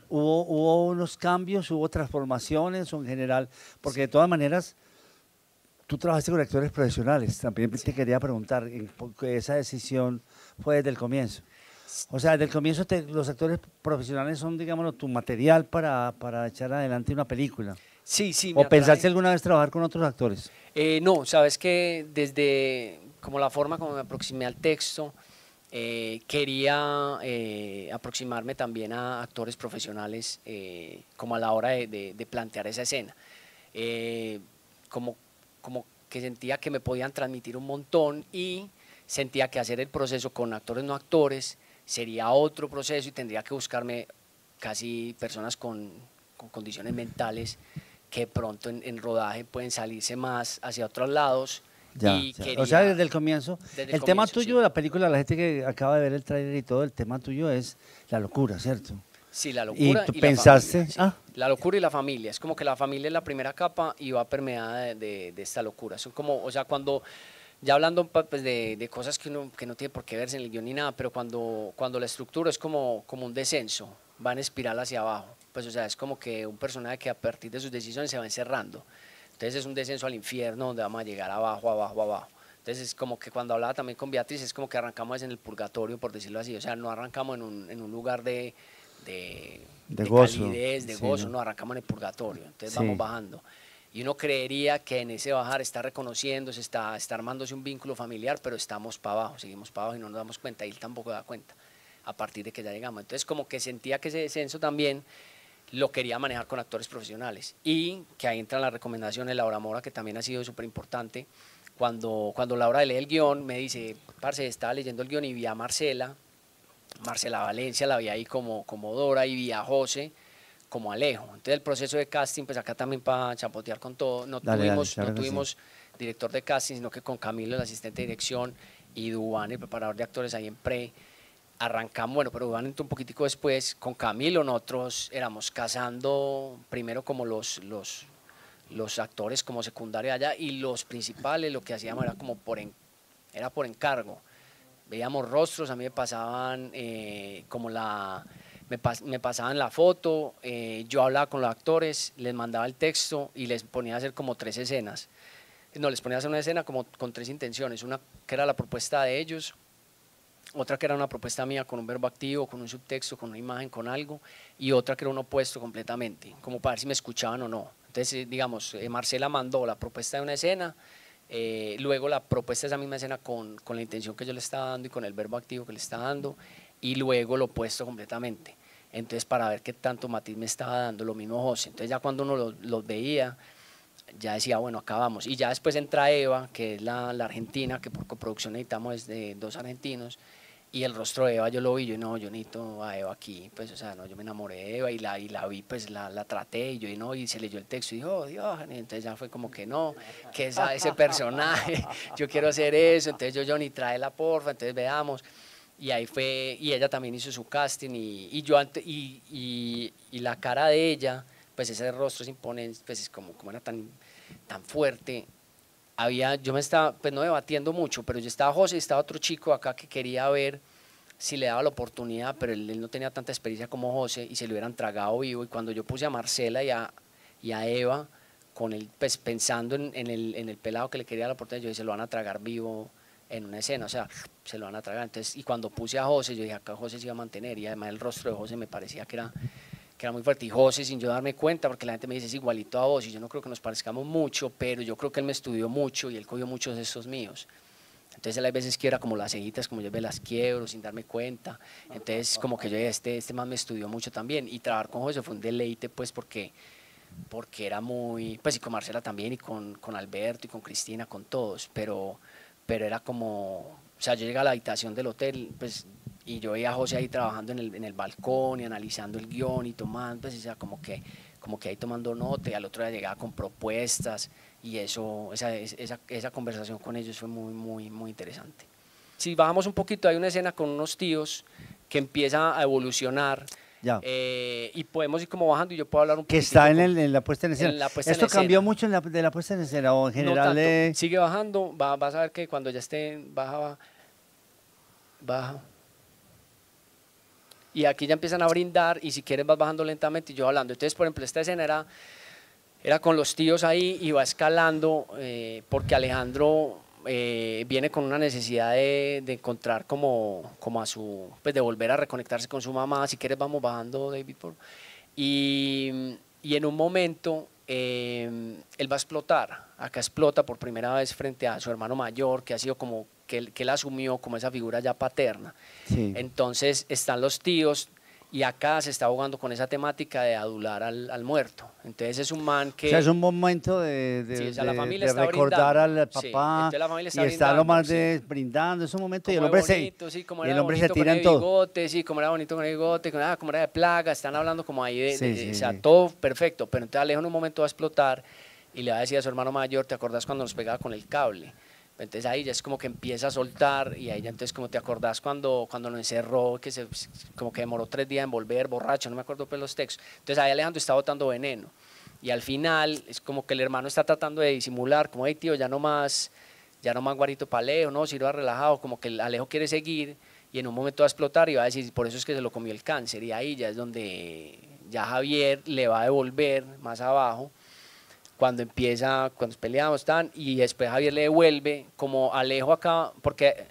Hubo unos cambios, hubo transformaciones o en general, porque de sí, todas maneras tú trabajaste con actores profesionales. También te sí. quería preguntar, porque esa decisión fue desde el comienzo. O sea, desde el comienzo los actores profesionales son, digámoslo, tu material para echar adelante una película. Sí, me ¿O pensaste atrae. alguna vez trabajar con otros actores? No, sabes que desde como la forma como me aproximé al texto, quería aproximarme también a actores profesionales como a la hora de plantear esa escena. Eh, como, como que sentía que me podían transmitir un montón y sentía que hacer el proceso con actores no actores sería otro proceso y tendría que buscarme casi personas con condiciones mentales que pronto en rodaje pueden salirse más hacia otros lados Ya, y ya. O sea, quería, desde el comienzo. desde el El tema comienzo, tuyo sí. de la película, la gente que acaba de ver el tráiler y todo, el tema tuyo es la locura, ¿cierto? Sí, la Y locura tú y la familia, pensaste, sí. La locura y la familia. Es como que la familia es la primera capa y va permeada de esta locura. Son como, o sea, cuando, ya hablando pues, de cosas que no tiene por qué verse en el guión ni nada, pero cuando la estructura es como un descenso, va en espiral hacia abajo. Pues, o sea, es como que un personaje que a partir de sus decisiones se va encerrando. Entonces es un descenso al infierno donde vamos a llegar abajo, abajo, abajo. Entonces es como que cuando hablaba también con Beatriz, es como que arrancamos en el purgatorio, por decirlo así. O sea, no arrancamos en un lugar de, de de gozo, calidez, de sí, gozo, ¿no? no, arrancamos en el purgatorio. Entonces vamos Sí, bajando. Y uno creería que en ese bajar está reconociéndose, está armándose un vínculo familiar, pero estamos para abajo, seguimos para abajo y no nos damos cuenta. Y él tampoco da cuenta a partir de que ya llegamos. Entonces como que sentía que ese descenso también lo quería manejar con actores profesionales y que ahí entra la recomendación de Laura Mora, que también ha sido súper importante. Cuando Laura lee el guión, me dice, parce, estaba leyendo el guión y vi a Marcela Valencia, la vi ahí como Dora y vi a José como Alejo. Entonces el proceso de casting, pues acá también para chapotear con todo, no dale, tuvimos, no claro que sí. tuvimos director de casting, sino que con Camilo, el asistente de dirección, y Dubán, el preparador de actores ahí en pre, arrancamos, bueno, pero Dubán entró un poquitico después, con Camilo nosotros éramos cazando primero como los actores como secundarios allá, y los principales lo que hacíamos era como era por encargo. Veíamos rostros, a mí me pasaban me pasaban la foto, yo hablaba con los actores, les mandaba el texto y les ponía a hacer como 3 escenas. No, les ponía a hacer una escena como con 3 intenciones, una que era la propuesta de ellos, otra que era una propuesta mía con un verbo activo, con un subtexto, con una imagen, con algo, y otra que era un opuesto completamente, como para ver si me escuchaban o no. Entonces, digamos, Marcela mandó la propuesta de una escena, luego la propuesta de esa misma escena con la intención que yo le estaba dando y con el verbo activo que le estaba dando, y luego lo opuesto completamente. Entonces, para ver qué tanto matiz me estaba dando, lo mismo José. Entonces, ya cuando uno los veía, ya decía, bueno, acabamos. Y ya después entra Eva, que es la argentina, que por coproducción necesitamos de 2 argentinos, y el rostro de Eva yo lo vi, yo no, yo necesito a Eva aquí, pues, o sea, no, yo me enamoré de Eva y la vi, pues, la traté, y yo, y no, y se leyó el texto, y dijo, oh, Dios, y entonces ya fue como que no, que es ese personaje, yo quiero hacer eso, entonces yo, Johnny, tráela, porfa, entonces veamos, y ahí fue, y ella también hizo su casting, y la cara de ella, pues ese rostro se impone, pues es como era tan fuerte. Yo me estaba, pues no debatiendo mucho, pero yo estaba José y estaba otro chico acá que quería ver si le daba la oportunidad, pero él no tenía tanta experiencia como José y se lo hubieran tragado vivo. Y cuando yo puse a Marcela y a Eva, pues pensando en el pelado que le quería la oportunidad, yo dije, se lo van a tragar vivo en una escena, o sea, se lo van a tragar. Entonces, y cuando puse a José, yo dije, acá José se iba a mantener, y además el rostro de José me parecía que era muy fuerte, y José, sin yo darme cuenta, porque la gente me dice es igualito a vos, y yo no creo que nos parezcamos mucho, pero yo creo que él me estudió mucho y él cogió muchos de estos míos. Entonces él hay veces quiebra como las cejitas, como yo me las quiebro sin darme cuenta. Entonces como que yo dije, este man me estudió mucho también, y trabajar con José fue un deleite, pues porque era muy, pues y con Marcela también, y con Alberto y con Cristina, con todos, pero era como, o sea, yo llegué a la habitación del hotel, pues, y yo veía a José ahí trabajando en el balcón y analizando el guión y tomando, pues, o sea, como que ahí tomando nota, y al otro día llegaba con propuestas, y esa conversación con ellos fue muy, muy, muy interesante. Si bajamos un poquito, hay una escena con unos tíos que empieza a evolucionar. Ya. Y podemos ir como bajando, y yo puedo hablar un poquito. Que está en la puesta en escena. ¿Esto cambió escena. mucho de la puesta en escena o en general? No tanto. Sigue bajando, vas a ver que cuando ya esté baja. Y aquí ya empiezan a brindar, y si quieres vas bajando lentamente y yo hablando. Entonces, por ejemplo, esta escena era con los tíos ahí, y va escalando, porque Alejandro viene con una necesidad de encontrar como a su, pues de volver a reconectarse con su mamá. Si quieres vamos bajando, David, y en un momento él va a explotar. Acá explota por primera vez frente a su hermano mayor, que ha sido como que él asumió como esa figura ya paterna. Sí. Entonces están los tíos, y acá se está jugando con esa temática de adular al muerto. Entonces es un man que... O sea, es un momento sí, o sea, la familia está recordar brindando. al Sí, papá, entonces la familia está y está brindando, lo más sí. brindando, es un momento, y Como el hombre bonito, sí, como y el era hombre se bonito con tira el en todo. bigote, sí, como era bonito con el bigote, como era de plaga, están hablando como ahí Sí, o sea, sí. todo perfecto, pero entonces Alejo en un momento va a explotar y le va a decir a su hermano mayor, ¿te acordás cuando nos pegaba con el cable? Entonces ahí ya es como que empieza a soltar, y ahí ya entonces como te acordás cuando nos encerró, como que demoró 3 días en volver, borracho, no me acuerdo pues los textos. Entonces ahí Alejandro está botando veneno, y al final es como que el hermano está tratando de disimular, como, hey tío, ya no más guarito para Alejo, no, sirva relajado, como que el Alejo quiere seguir, y en un momento va a explotar y va a decir, por eso es que se lo comió el cáncer, y ahí ya es donde ya Javier le va a devolver más abajo, cuando peleamos, y después Javier le devuelve, como Alejo acá, porque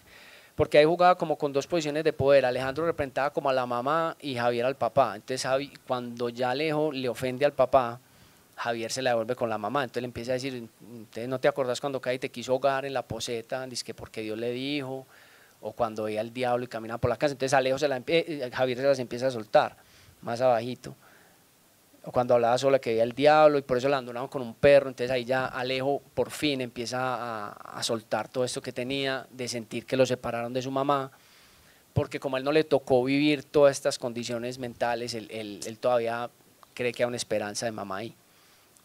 ahí jugaba como con 2 posiciones de poder. Alejandro representaba como a la mamá y Javier al papá. Entonces cuando ya Alejo le ofende al papá, Javier se la devuelve con la mamá. Entonces le empieza a decir, entonces no te acordás cuando Kai te quiso ahogar en la poseta, dice que porque Dios le dijo, o cuando veía al diablo y caminaba por la casa. Entonces Javier se las empieza a soltar más abajito, o cuando hablaba sola que veía el diablo, y por eso la abandonaron con un perro. Entonces ahí ya Alejo por fin empieza a soltar todo esto que tenía, de sentir que lo separaron de su mamá, porque como a él no le tocó vivir todas estas condiciones mentales, él todavía cree que hay una esperanza de mamá ahí,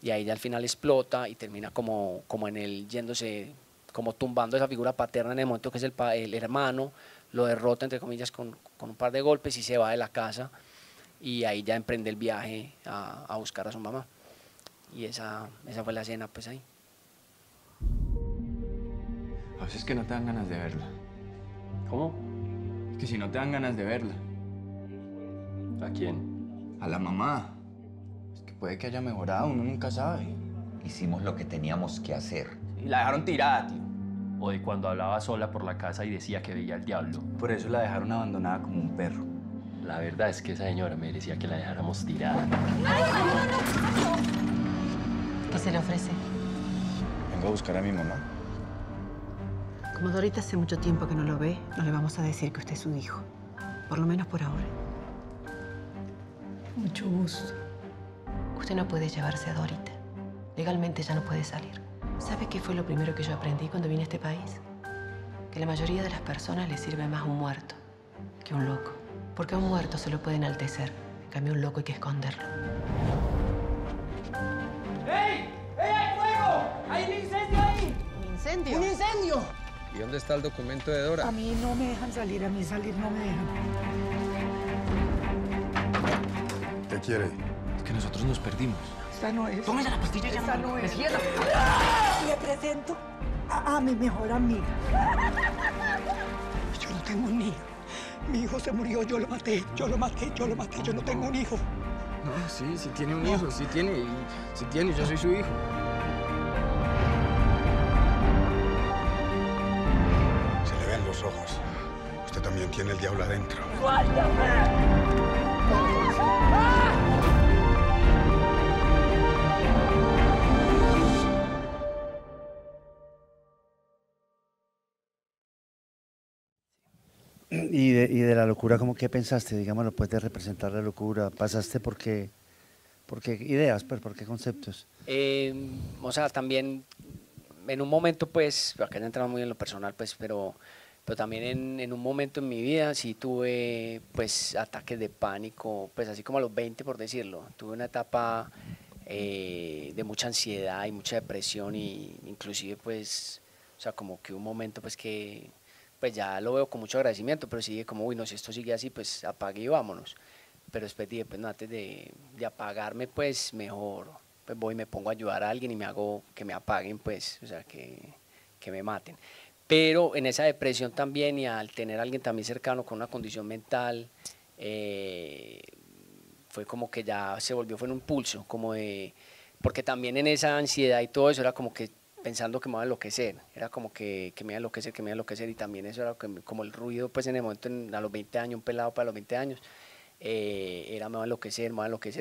y ahí ya al final explota y termina como en él yéndose, como tumbando esa figura paterna en el momento que es el hermano, lo derrota entre comillas con un par de golpes, y se va de la casa, y ahí ya emprende el viaje a buscar a su mamá. y esa fue la escena pues ahí. A veces que no te dan ganas de verla. ¿Cómo? Que si no te dan ganas de verla. ¿A quién? A la mamá. Es que puede que haya mejorado, uno nunca sabe. Hicimos lo que teníamos que hacer. Y la dejaron tirada, tío. O de cuando hablaba sola por la casa y decía que veía al diablo. Por eso la dejaron abandonada como un perro. La verdad es que esa señora merecía que la dejáramos tirada. ¿Qué se le ofrece? Vengo a buscar a mi mamá. Como Dorita hace mucho tiempo que no lo ve, no le vamos a decir que usted es su hijo. Por lo menos por ahora. Mucho gusto. Usted no puede llevarse a Dorita. Legalmente ya no puede salir. ¿Sabe qué fue lo primero que yo aprendí cuando vine a este país? Que la mayoría de las personas les sirve más un muerto que un loco. Porque a un muerto se lo puede enaltecer. En cambio, un loco hay que esconderlo. ¡Ey! ¡Ey, hay fuego! ¡Hay un incendio ahí! ¿Un incendio? ¡Un incendio! ¿Y dónde está el documento de Dora? A mí no me dejan salir, a mí salir no me dejan. ¿Qué quiere? Es que nosotros nos perdimos. Esta no es. Tómese la pastilla y Esta llámalo. no es. ¡Despierta! Le presento a mi mejor amiga. Yo no tengo un hijo. Mi hijo se murió, yo lo maté, yo no tengo un hijo. No, sí tiene un hijo, sí tiene, yo soy su hijo. Se le ven los ojos. Usted también tiene el diablo adentro. Y de la locura, ¿cómo qué pensaste? Digámoslo, puedes representar la locura. ¿Pasaste por qué ideas, pues, por qué conceptos? O sea, también en un momento, pues, acá ya entramos muy en lo personal, pues, pero también en un momento en mi vida sí tuve, pues, ataques de pánico, pues, así como a los 20, por decirlo. Tuve una etapa de mucha ansiedad y mucha depresión y inclusive, pues, o sea, como que un momento, pues, que pues ya lo veo con mucho agradecimiento, pero sí como, uy, no, si esto sigue así, pues apague y vámonos. Pero después dije, pues no, antes de apagarme, pues mejor, pues voy y me pongo a ayudar a alguien y me hago que me apaguen, pues, o sea, que me maten. Pero en esa depresión también y al tener a alguien también cercano con una condición mental, fue como que ya se volvió, fue un impulso, como de, porque también en esa ansiedad y todo eso era como que pensando que me iba a enloquecer, era como que me iba a enloquecer y también eso era como el ruido pues en el momento, a los 20 años, un pelado para los 20 años, era me va a enloquecer,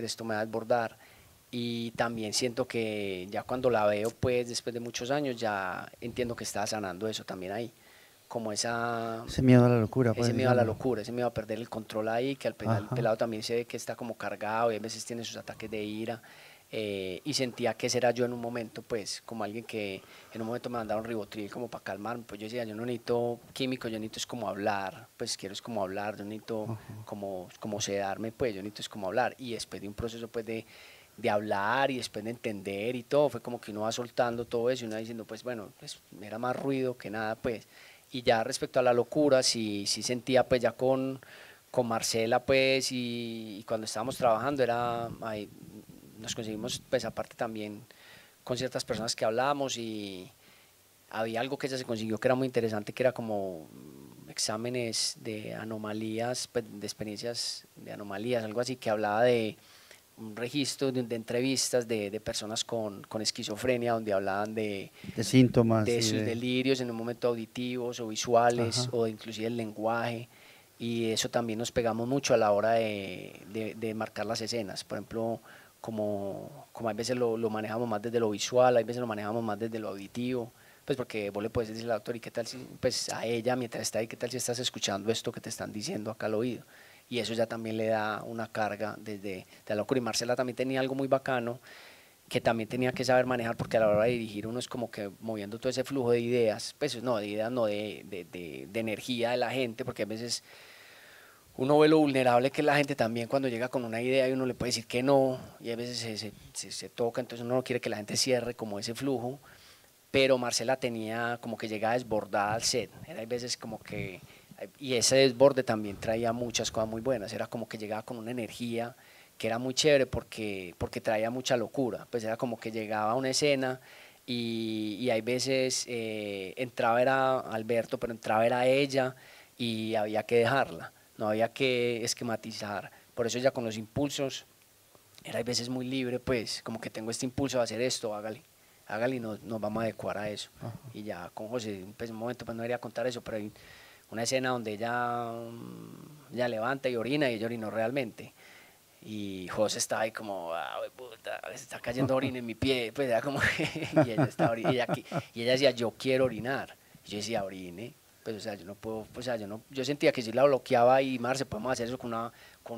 esto me va a desbordar y también siento que ya cuando la veo pues después de muchos años ya entiendo que estaba sanando eso también ahí, como ese miedo a la locura. Ese miedo a la locura, ese miedo a perder el control ahí, que al final el pelado también se ve que está como cargado y a veces tiene sus ataques de ira. Y sentía que ese era yo en un momento, pues, como alguien que en un momento me mandaba un ribotril como para calmarme, pues yo decía, yo no necesito químico, yo necesito es como hablar, pues quiero es como hablar, yo necesito como sedarme, pues, yo necesito es como hablar, y después de un proceso, pues, de hablar y después de entender y todo, fue como que uno va soltando todo eso y uno va diciendo, pues, bueno, pues, era más ruido que nada, pues, y ya respecto a la locura, sí sentía, pues, ya con Marcela, pues, y cuando estábamos trabajando, era... nos conseguimos, pues aparte también con ciertas personas que hablábamos y había algo que ella se consiguió que era muy interesante, que era como exámenes de anomalías, pues, de experiencias de anomalías, algo así, que hablaba de un registro de entrevistas de personas con esquizofrenia, donde hablaban de síntomas. De sus delirios en un momento auditivos o visuales, o inclusive el lenguaje, y eso también nos pegamos mucho a la hora de marcar las escenas, por ejemplo, como hay veces lo manejamos más desde lo visual, hay veces lo manejamos más desde lo auditivo, pues porque vos le puedes decir al actor, ¿y qué tal si, pues a ella mientras está ahí, qué tal si estás escuchando esto que te están diciendo acá al oído? Y eso ya también le da una carga desde la locura. Y Marcela también tenía algo muy bacano que también tenía que saber manejar, porque a la hora de dirigir uno es como que moviendo todo ese flujo de ideas, pues no, de ideas, no, de energía de la gente, porque a veces uno ve lo vulnerable que es la gente también cuando llega con una idea y uno le puede decir que no, y a veces se toca, entonces uno no quiere que la gente cierre como ese flujo, pero Marcela tenía como que llegaba desbordada al set, era a veces como que, y ese desborde también traía muchas cosas muy buenas, era como que llegaba con una energía que era muy chévere porque traía mucha locura, pues era como que llegaba a una escena y hay veces entraba era Alberto, pero entraba era ella y había que dejarla, no había que esquematizar, por eso ya con los impulsos era a veces muy libre, pues como que tengo este impulso de hacer esto, hágale y nos vamos a adecuar a eso. Ajá. Y ya con José, pues, un momento pues no quería contar eso, pero hay una escena donde ella levanta y orina y ella orinó realmente. Y José estaba ahí como, puta, se está cayendo orina en mi pie, pues era como y ella estaba y ella decía, yo quiero orinar. Y yo decía, orine. Pues, o sea, yo no puedo, pues, o sea, yo sentía que si la bloqueaba y Marce, podemos hacer eso con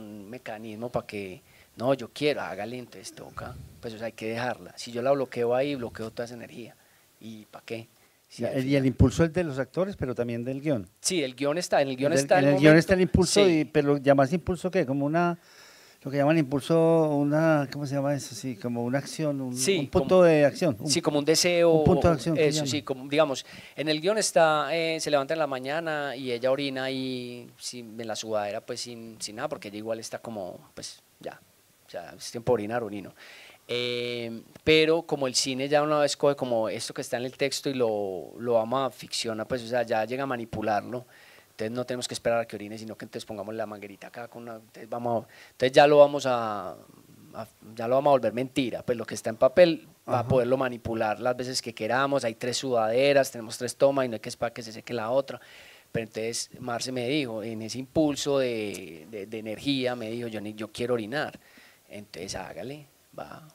un mecanismo para que, no, yo quiero, hágale, entonces toca, pues, o sea, hay que dejarla. Si yo la bloqueo ahí, bloqueo toda esa energía. ¿Y para qué? Sí, y el impulso es de los actores, pero también del guión. Sí, el guión está, en el guión está el impulso, sí. Pero ¿llamas impulso qué? Como lo que llaman impulso, ¿cómo se llama eso? Sí, como una acción, sí, un punto de acción. Sí, como un deseo. Un punto de acción. Eso, sí, como, digamos, en el guión está, se levanta en la mañana y ella orina y en la sudadera, pues sin nada, porque ella igual está como, pues ya, o sea, es tiempo de orinar, orino. Pero como el cine ya una vez coge como esto que está en el texto y lo ama a ficciona, pues, o sea, ya llega a manipularlo. Entonces no tenemos que esperar a que orine, sino que entonces pongamos la manguerita acá, entonces ya lo vamos a volver mentira, pues lo que está en papel va a poderlo manipular las veces que queramos, hay 3 sudaderas, tenemos 3 tomas y no hay que esperar que se seque la otra, pero entonces Marce me dijo, en ese impulso de energía, me dijo, yo quiero orinar, entonces hágale,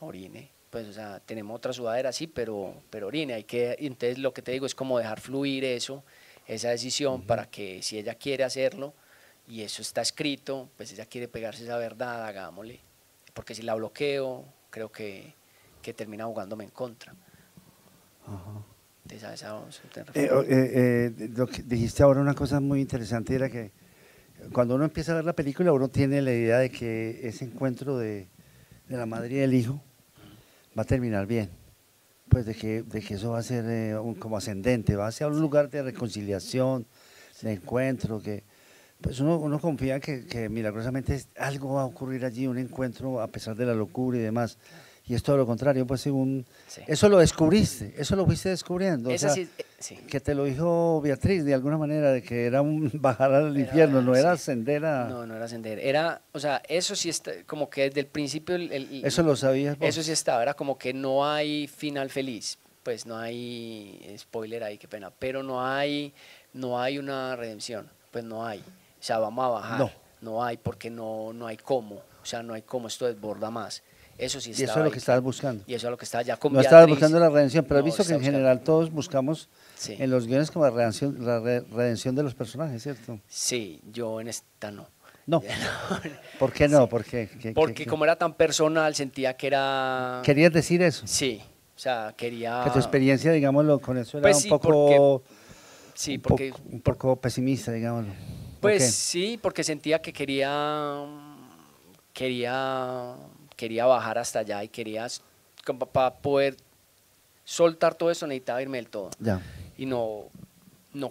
orine. Pues, o sea, tenemos otra sudadera, sí, pero orine, entonces lo que te digo es como dejar fluir esa decisión para que si ella quiere hacerlo y eso está escrito, pues ella quiere pegarse esa verdad, hagámosle, porque si la bloqueo creo que termina jugándome en contra. Entonces, lo que dijiste ahora una cosa muy interesante era que cuando uno empieza a ver la película uno tiene la idea de que ese encuentro de la madre y el hijo va a terminar bien, pues de que eso va a ser como ascendente, va hacia un lugar de reconciliación, de encuentro, que pues uno confía que milagrosamente algo va a ocurrir allí, un encuentro a pesar de la locura y demás. Y es todo lo contrario, pues según eso lo descubriste, eso lo fuiste descubriendo, o sea, sí. Que te lo dijo Beatriz de alguna manera, de que era un bajar al infierno, no era ascender a… No era ascender, era, o sea, eso sí está, como que desde el principio… ¿Eso lo sabías vos? Eso sí estaba, era como que no hay final feliz, pues no hay, spoiler ahí, qué pena, pero no hay una redención, pues no hay, o sea, vamos a bajar, no hay, porque no hay cómo, o sea, no hay cómo, esto desborda más. Eso sí estaba. Y eso es lo que estabas buscando. Y eso es lo que estaba ya con No estabas buscando la redención, pero has visto que en general todos buscamos en los guiones como la redención de los personajes, ¿cierto? Sí, yo en esta no. No. ¿Por qué no? Sí. Porque como era tan personal, sentía que era… ¿Querías decir eso? Sí, o sea, quería… Que tu experiencia, digámoslo, con eso era un poco… un poco pesimista, digámoslo. Pues sí, porque sentía que quería bajar hasta allá y quería, para poder soltar todo eso necesitaba irme del todo. Ya. Y no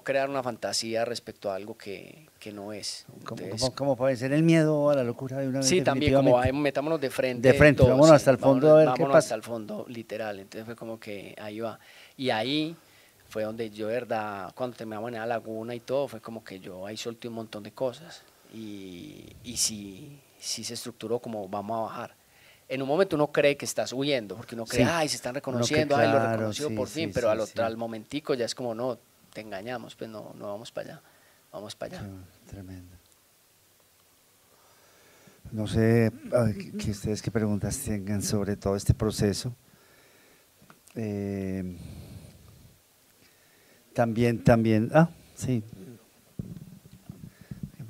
crear una fantasía respecto a algo que no es. Como para vencer el miedo a la locura de una vez. Sí, también, como metámonos de frente. De frente, vámonos hasta el fondo a ver qué pasa. Hasta el fondo, literal. Entonces fue como que ahí va. Y ahí fue donde yo, verdad, cuando terminamos en la laguna y todo, fue como que yo ahí solté un montón de cosas. Y sí se estructuró como vamos a bajar. En un momento uno cree que estás huyendo, porque uno cree, se están reconociendo, lo reconoció por fin, pero al momentico ya es como, no, te engañamos, pues no vamos para allá, vamos para allá. Tremendo. No sé que ustedes qué preguntas tengan sobre todo este proceso. También, sí.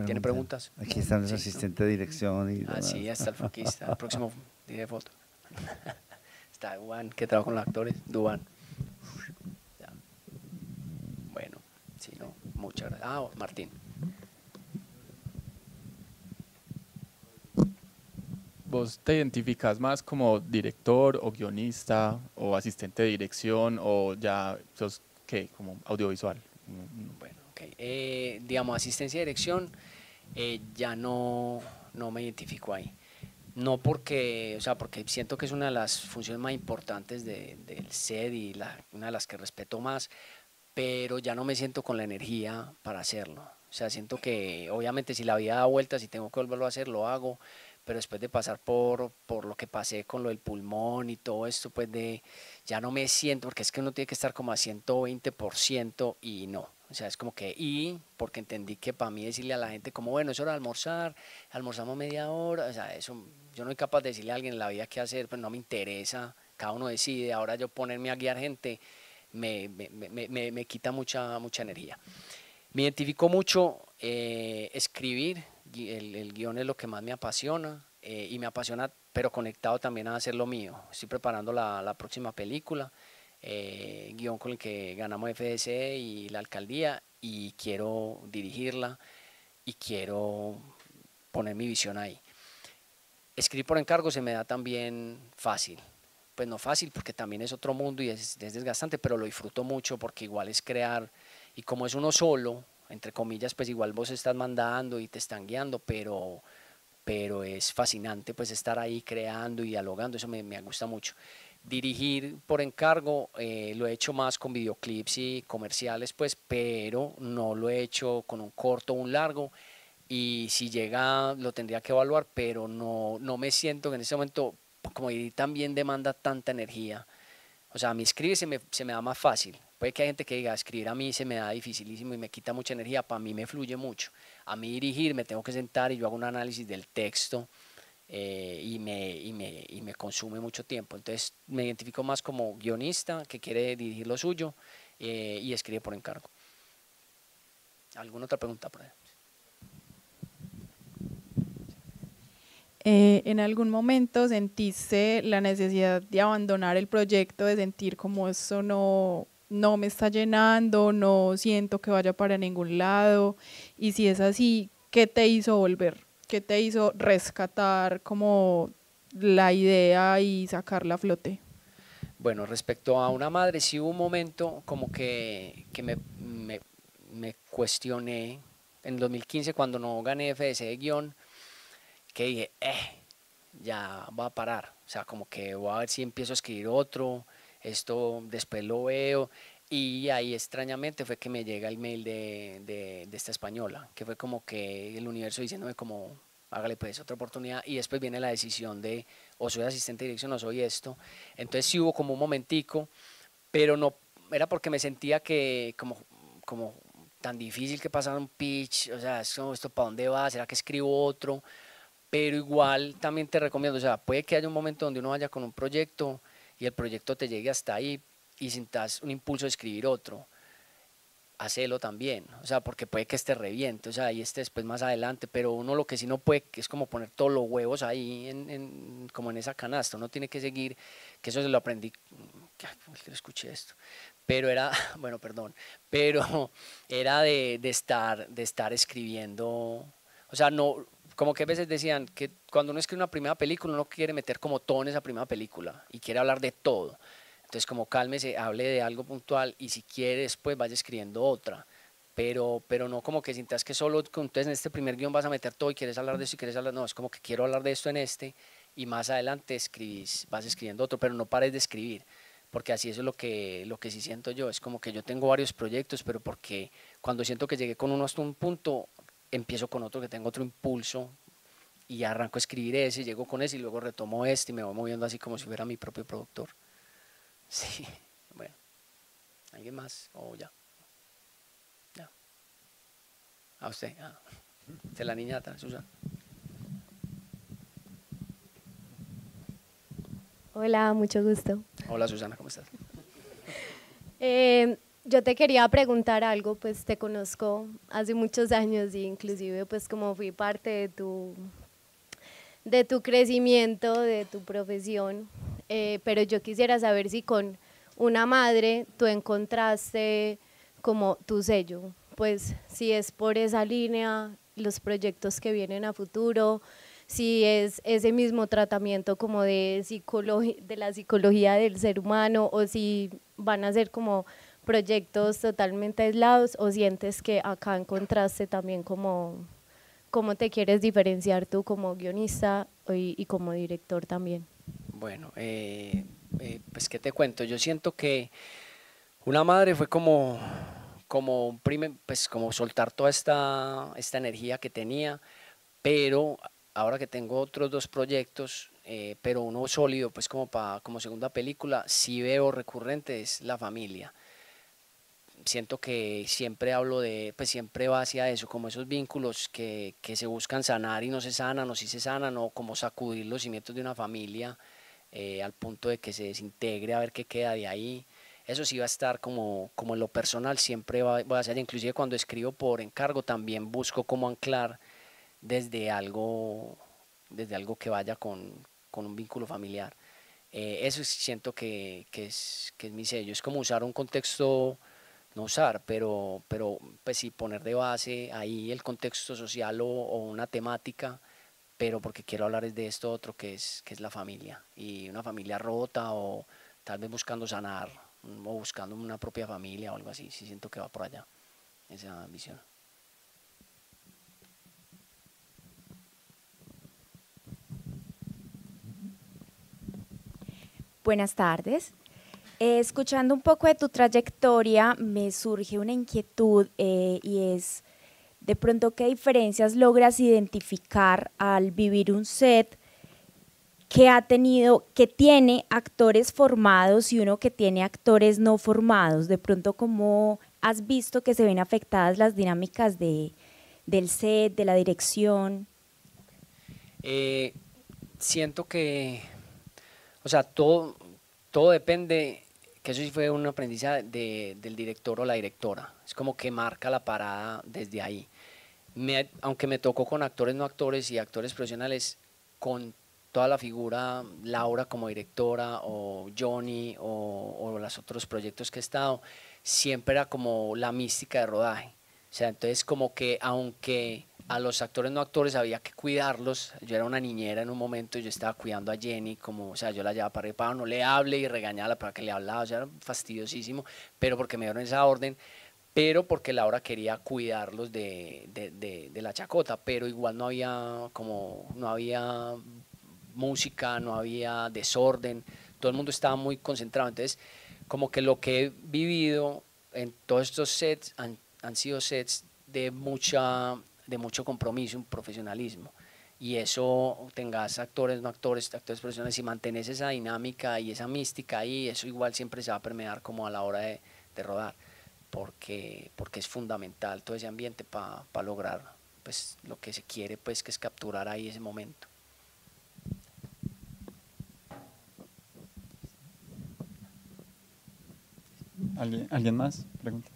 ¿Tiene preguntas? Aquí está nuestro asistente de dirección. Sí, está el foquista, el próximo día de foto. Está Duan, que trabaja con los actores, Duan. Bueno, sí, no, muchas gracias. Martín. ¿Vos te identificas más como director o guionista o asistente de dirección o ya sos qué, como audiovisual? Bueno, digamos, asistencia de dirección, ya no me identifico ahí. No porque, o sea, porque siento que es una de las funciones más importantes del set y una de las que respeto más, pero ya no me siento con la energía para hacerlo. O sea, siento que obviamente si la vida da vueltas y tengo que volverlo a hacer, lo hago, pero después de pasar por lo que pasé con lo del pulmón y todo esto, pues ya no me siento, porque es que uno tiene que estar como a 120% y no. O sea, es como que, y porque entendí que para mí decirle a la gente como, bueno, es hora de almorzar, almorzamos media hora, o sea, eso, yo no soy capaz de decirle a alguien en la vida qué hacer, pero no me interesa, cada uno decide, ahora yo ponerme a guiar gente me quita mucha energía. Me identifico mucho escribir, el guión es lo que más me apasiona y me apasiona, pero conectado también a hacer lo mío. Estoy preparando la próxima película, guión con el que ganamos FDC y la alcaldía, y quiero dirigirla y quiero poner mi visión ahí. Escribir por encargo se me da también fácil. Pues no fácil porque también es otro mundo y es desgastante, pero lo disfruto mucho porque igual es crear, y como es uno solo, entre comillas, pues igual vos estás mandando y te están guiando, pero es fascinante pues estar ahí creando y dialogando, eso me gusta mucho. Dirigir por encargo lo he hecho más con videoclips y comerciales, pues, pero no lo he hecho con un corto o un largo, y si llega lo tendría que evaluar, pero no me siento que en ese momento, como dirigir también demanda tanta energía. O sea, a mí escribir se me da más fácil. Puede que hay gente que diga, escribir a mí se me da dificilísimo y me quita mucha energía, para mí me fluye mucho. A mí dirigir me tengo que sentar y yo hago un análisis del texto y me consume mucho tiempo. Entonces me identifico más como guionista que quiere dirigir lo suyo y escribe por encargo. ¿Alguna otra pregunta por ahí? ¿En algún momento sentiste la necesidad de abandonar el proyecto, de sentir como esto no me está llenando, no siento que vaya para ningún lado? Y si es así, ¿qué te hizo volver? ¿Qué te hizo rescatar como la idea y sacarla a flote? Bueno, respecto a Una Madre, sí hubo un momento como que me cuestioné en 2015 cuando no gané FDC de guión, que dije, ya va a parar, o sea, como que voy a ver si empiezo a escribir otro, esto después lo veo, y ahí extrañamente fue que me llega el mail de esta española, que fue como que el universo diciéndome como, hágale pues otra oportunidad, y después viene la decisión de o soy asistente de dirección o soy esto. Entonces sí hubo como un momentico, pero no, era porque me sentía que como tan difícil que pasara un pitch, o sea, ¿esto para dónde va? ¿Será que escribo otro? Pero igual también te recomiendo, o sea, puede que haya un momento donde uno vaya con un proyecto y el proyecto te llegue hasta ahí y sientas un impulso de escribir otro, hacelo también, o sea, porque puede que esté reviente, o sea, y esté después más adelante, pero uno lo que sí no puede es como poner todos los huevos ahí como en esa canasta, uno tiene que seguir, que eso se lo aprendí, que escuché esto, pero era, bueno, perdón, pero era de estar escribiendo, o sea, no, como que a veces decían que cuando uno escribe una primera película uno quiere meter como todo en esa primera película y quiere hablar de todo. Entonces como cálmese, hable de algo puntual y si quiere después vaya escribiendo otra. Pero no como que sientas que solo entonces en este primer guión vas a meter todo y quieres hablar de esto y quieres hablar, no, es como que quiero hablar de esto en este y más adelante vas escribiendo otro, pero no pares de escribir, porque así eso es lo que sí siento yo, es como que yo tengo varios proyectos, pero porque cuando siento que llegué con uno hasta un punto, empiezo con otro que tengo otro impulso y arranco a escribir ese, y llego con ese y luego retomo este y me voy moviendo así como si fuera mi propio productor. Sí, bueno, ¿alguien más? ¿O ya? Ya. ¿A usted? De la niñata, Susana. Hola, mucho gusto. Hola Susana, ¿cómo estás? Yo te quería preguntar algo, pues te conozco hace muchos años y inclusive pues como fui parte de tu crecimiento, de tu profesión, pero yo quisiera saber si con Una Madre tú encontraste como tu sello, pues si es por esa línea, los proyectos que vienen a futuro, si es ese mismo tratamiento como de la psicología del ser humano o si van a ser como proyectos totalmente aislados o sientes que acá encontraste también como ¿cómo te quieres diferenciar tú como guionista y como director también? Bueno, pues qué te cuento, yo siento que Una madre fue pues como soltar toda esta energía que tenía, pero ahora que tengo otros dos proyectos, pero uno sólido, pues como segunda película, sí veo recurrente es la familia. Siento que siempre pues siempre va hacia eso, como esos vínculos que se buscan sanar y no se sanan, o sí se sanan, o como sacudir los cimientos de una familia al punto de que se desintegre, a ver qué queda de ahí. Eso sí va a estar como en lo personal, siempre voy a hacer, inclusive cuando escribo por encargo también busco cómo anclar desde algo, desde algo que vaya con un vínculo familiar. Eso siento que es mi sello, es como usar un contexto, no usar, pero pues sí poner de base ahí el contexto social o una temática, pero porque quiero hablar es de esto otro que es la familia, y una familia rota o tal vez buscando sanar o buscando una propia familia o algo así, sí siento que va por allá, esa visión. Buenas tardes. Escuchando un poco de tu trayectoria, me surge una inquietud y es, de pronto, ¿qué diferencias logras identificar al vivir un set que tiene actores formados y uno que tiene actores no formados? De pronto, ¿cómo has visto que se ven afectadas las dinámicas del set, de la dirección? Siento que, o sea, todo depende, que eso sí fue un aprendizaje del director o la directora, es como que marca la parada desde ahí. Aunque me tocó con actores no actores y actores profesionales, con toda la figura, Laura como directora o Johnny o los otros proyectos que he estado, siempre era como la mística de rodaje. O sea, entonces como que aunque a los actores no actores había que cuidarlos, yo era una niñera en un momento y yo estaba cuidando a Jenny, como, o sea, yo la llevaba para arriba, para no le hable y regañarla para que le hablaba, o sea, era fastidiosísimo, pero porque me dieron esa orden, pero porque Laura quería cuidarlos de la chacota, pero igual no había música, no había desorden, todo el mundo estaba muy concentrado. Entonces como que lo que he vivido en todos estos sets han sido sets de mucho compromiso, un profesionalismo, y eso, tengas actores, no actores, actores profesionales, y mantenés esa dinámica y esa mística ahí, eso igual siempre se va a permear como a la hora de rodar, porque es fundamental todo ese ambiente para lograr pues lo que se quiere, pues, que es capturar ahí ese momento. ¿Alguien más? Pregunta.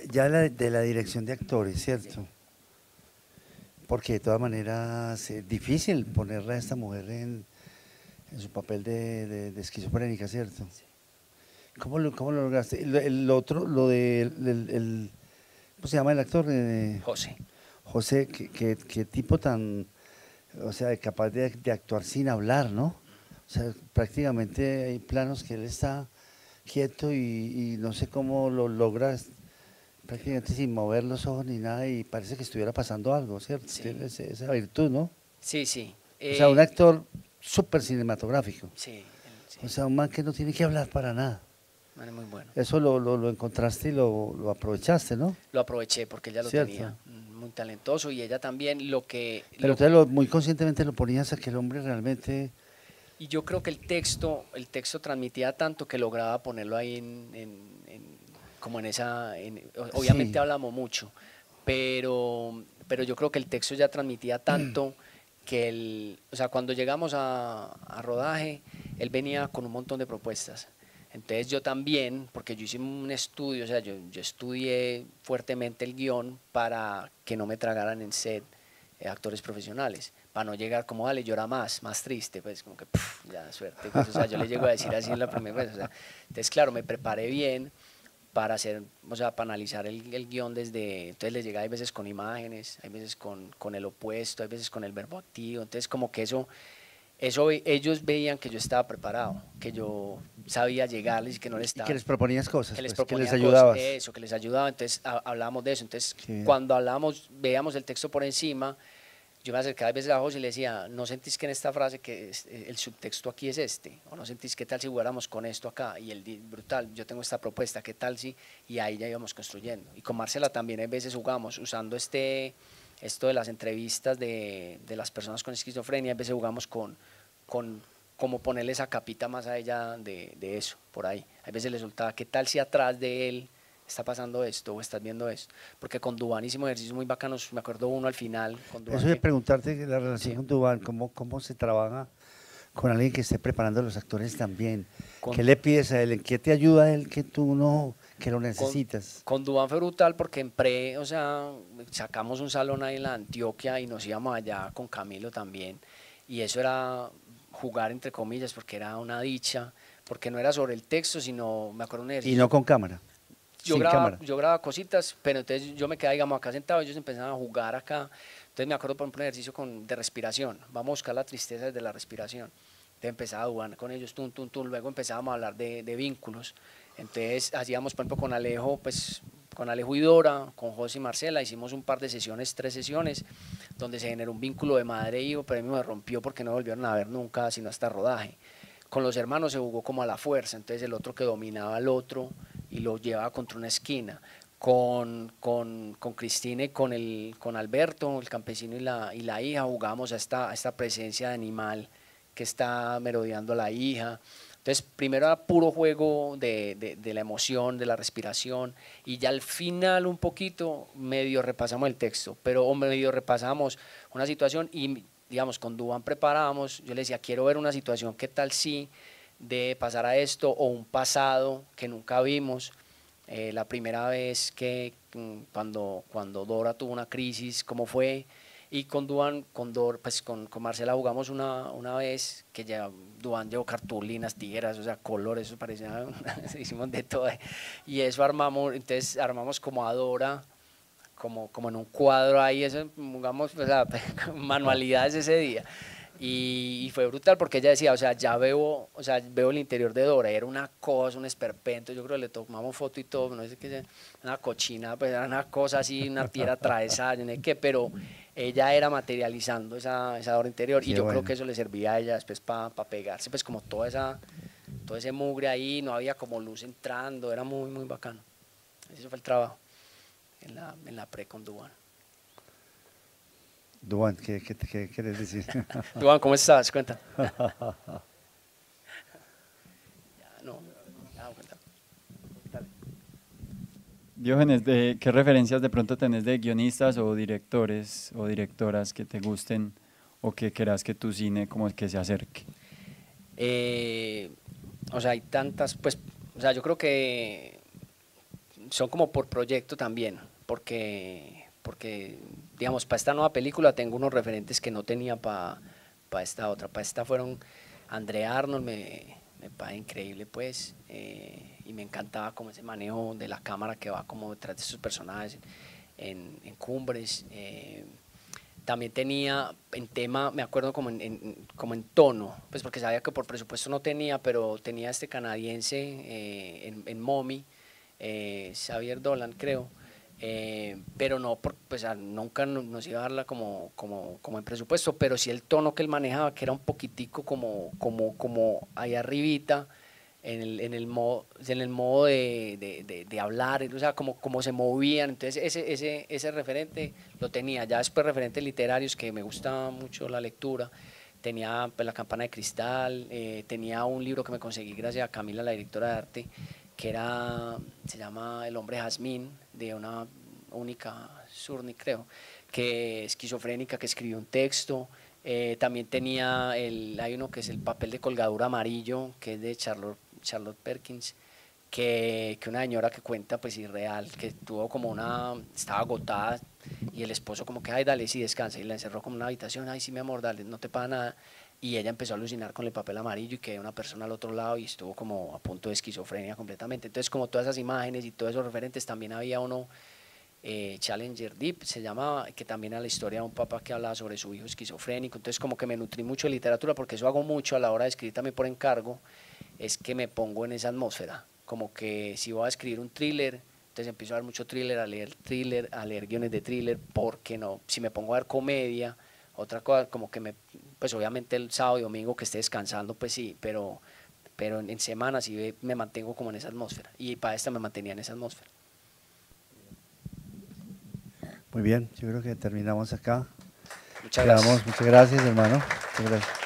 Ya de la dirección de actores, ¿cierto? Porque de todas maneras es difícil ponerla a esta mujer en su papel de esquizofrénica, ¿cierto? ¿Cómo lo lograste? El otro, ¿cómo se llama el actor? José. José, qué tipo tan, o sea, capaz de actuar sin hablar, ¿no? O sea, prácticamente hay planos que él está quieto y no sé cómo lo logras prácticamente sin mover los ojos ni nada, y parece que estuviera pasando algo, ¿cierto? Sí. Tiene esa virtud, ¿no? Sí, sí. O sea, un actor súper cinematográfico. Sí, sí. O sea, un man que no tiene que hablar para nada. Man, es muy bueno. Eso lo encontraste y lo aprovechaste, ¿no? Lo aproveché porque ella lo tenía, muy talentoso, y ella también Pero entonces muy conscientemente lo ponías a que el hombre realmente... Y yo creo que el texto transmitía tanto que lograba ponerlo ahí como en esa, obviamente sí. Hablamos mucho, pero yo creo que el texto ya transmitía tanto que o sea, cuando llegamos a rodaje, él venía con un montón de propuestas. Entonces yo también, porque yo hice un estudio, o sea, yo estudié fuertemente el guión para que no me tragaran en set actores profesionales, para no llegar como, dale, llora más triste, pues como que, ya, suerte, pues, o sea, yo le llego a decir así en la primera vez, o sea, entonces claro, me preparé bien para hacer, o sea, para analizar el guión entonces les llega, hay veces con imágenes, hay veces con el opuesto, hay veces con el verbo activo, entonces como que eso ellos veían que yo estaba preparado, que yo sabía llegarles y que no les estaba... Y que les proponías cosas, que les, pues, que les proponía ayudabas. cosas, eso, que les ayudaba, entonces hablábamos de eso. Entonces, Sí. cuando hablábamos, veíamos el texto por encima, yo me acercaba a veces a José y le decía, ¿no sentís que en esta frase que el subtexto aquí es este? ¿O no sentís qué tal si jugáramos con esto acá? Y él dice, brutal, yo tengo esta propuesta, ¿qué tal si? Y ahí ya íbamos construyendo. Y con Marcela también a veces jugamos, usando esto de las entrevistas de las personas con esquizofrenia, a veces jugamos con como ponerle esa capita más a ella de eso, por ahí. A veces le soltaba, ¿qué tal si atrás de él está pasando esto o estás viendo esto? Porque con Duván hicimos ejercicios muy bacanos, me acuerdo uno al final. Con Duván, Eso de preguntarte la relación Sí. con Duván, ¿cómo se trabaja con alguien que esté preparando a los actores también? Con- ¿Qué le pides a él? ¿En qué te ayuda a él que tú no, que lo necesitas? Con Duván fue brutal porque en pre, o sea, sacamos un salón ahí en la Antioquia y nos íbamos allá con Camilo también. Y eso era jugar entre comillas porque era una dicha, porque no era sobre el texto, sino, me acuerdo un ejercicio. Y no con cámara. Sin cámara. Yo grababa cositas, pero entonces yo me quedaba, digamos, acá sentado, ellos empezaban a jugar acá. Entonces me acuerdo, por ejemplo, un ejercicio de respiración. Vamos a buscar la tristeza desde la respiración. Entonces empezaba a jugar con ellos, tum, tum, tum. Luego empezábamos a hablar de vínculos. Entonces hacíamos, por ejemplo, con Alejo, pues con Alejo y Dora, con José y Marcela, hicimos un par de sesiones, 3 sesiones, donde se generó un vínculo de madre e hijo, pero a mí me rompió porque no volvieron a ver nunca, sino hasta rodaje. Con los hermanos se jugó como a la fuerza, entonces el otro que dominaba al otro y lo llevaba contra una esquina. Con Cristina y con Alberto, el campesino y la hija, jugamos a esta presencia de animal que está merodeando a la hija. Entonces, primero era puro juego de la emoción, de la respiración, y ya al final un poquito medio repasamos el texto, o medio repasamos una situación y, digamos, con Duván preparábamos, yo le decía, quiero ver una situación, ¿qué tal si de pasar a esto o un pasado que nunca vimos? La primera vez que cuando Dora tuvo una crisis, ¿cómo fue? Y con Duván, pues con Marcela jugamos una vez que ya Duván llevó cartulinas, tijeras, o sea, colores, eso parecía, hicimos de todo. Y eso entonces armamos como a Dora, como en un cuadro ahí, eso jugamos, o sea, manualidades ese día. Y fue brutal porque ella decía, o sea, veo el interior de Dora, y era una cosa, un esperpento, yo creo que le tomamos foto y todo, no sé qué, una cochina, pues era una cosa así, una tierra atravesada, no sé qué, pero ella era materializando esa Dora interior, y yo creo que eso le servía a ella después para pegarse, pues como todo ese mugre ahí, no había como luz entrando, era muy, muy bacano. Ese fue el trabajo en la pre con Duván. Duván, ¿qué quieres decir? Duván, ¿cómo estás? Cuenta. Diógenes, ¿qué referencias de pronto tenés de guionistas o directores o directoras que te gusten o que quieras que tu cine como que se acerque? O sea, hay tantas, pues, o sea, yo creo que son como por proyecto también, porque digamos, para esta nueva película tengo unos referentes que no tenía para esta otra. Para esta fueron André Arnold, me parece increíble, pues, y me encantaba como ese manejo de la cámara que va como detrás de sus personajes en Cumbres. También tenía en tema, me acuerdo como en tono, pues porque sabía que por presupuesto no tenía, pero tenía este canadiense en Mommy, Xavier Dolan creo, pero no, pues nunca nos iba a darla como en presupuesto, pero sí el tono que él manejaba, que era un poquitico como ahí arribita, en el modo de hablar, o sea, como se movían. Entonces ese referente lo tenía. Ya después referentes literarios, que me gusta mucho la lectura, tenía pues, La campana de cristal, tenía un libro que me conseguí gracias a Camila, la directora de arte, que se llama El hombre jazmín, de una única Surni, creo, que es esquizofrénica, que escribió un texto. También tenía hay uno que es El papel de colgadura amarillo, que es de Charlotte Perkins, que una señora que cuenta, pues irreal, que tuvo estaba agotada, y el esposo como que, ay, dale, sí, descansa, y la encerró como en una habitación, ay, sí, mi amor, dale, no te pasa nada. Y ella empezó a alucinar con el papel amarillo y que una persona al otro lado, y estuvo como a punto de esquizofrenia completamente. Entonces, como todas esas imágenes y todos esos referentes, también había uno Challenger Deep se llamaba, que también era la historia de un papá que hablaba sobre su hijo esquizofrénico. Entonces como que me nutrí mucho de literatura, porque eso hago mucho a la hora de escribir también por encargo, es que me pongo en esa atmósfera, como que si voy a escribir un thriller, entonces empiezo a ver mucho thriller, a leer guiones de thriller, porque no, si me pongo a ver comedia, otra cosa, como que pues obviamente el sábado y domingo que esté descansando, pues sí, pero en semana sí me mantengo como en esa atmósfera, y para esta me mantenía en esa atmósfera. Muy bien, yo creo que terminamos acá. Muchas gracias. Muchas gracias, hermano. Muchas gracias.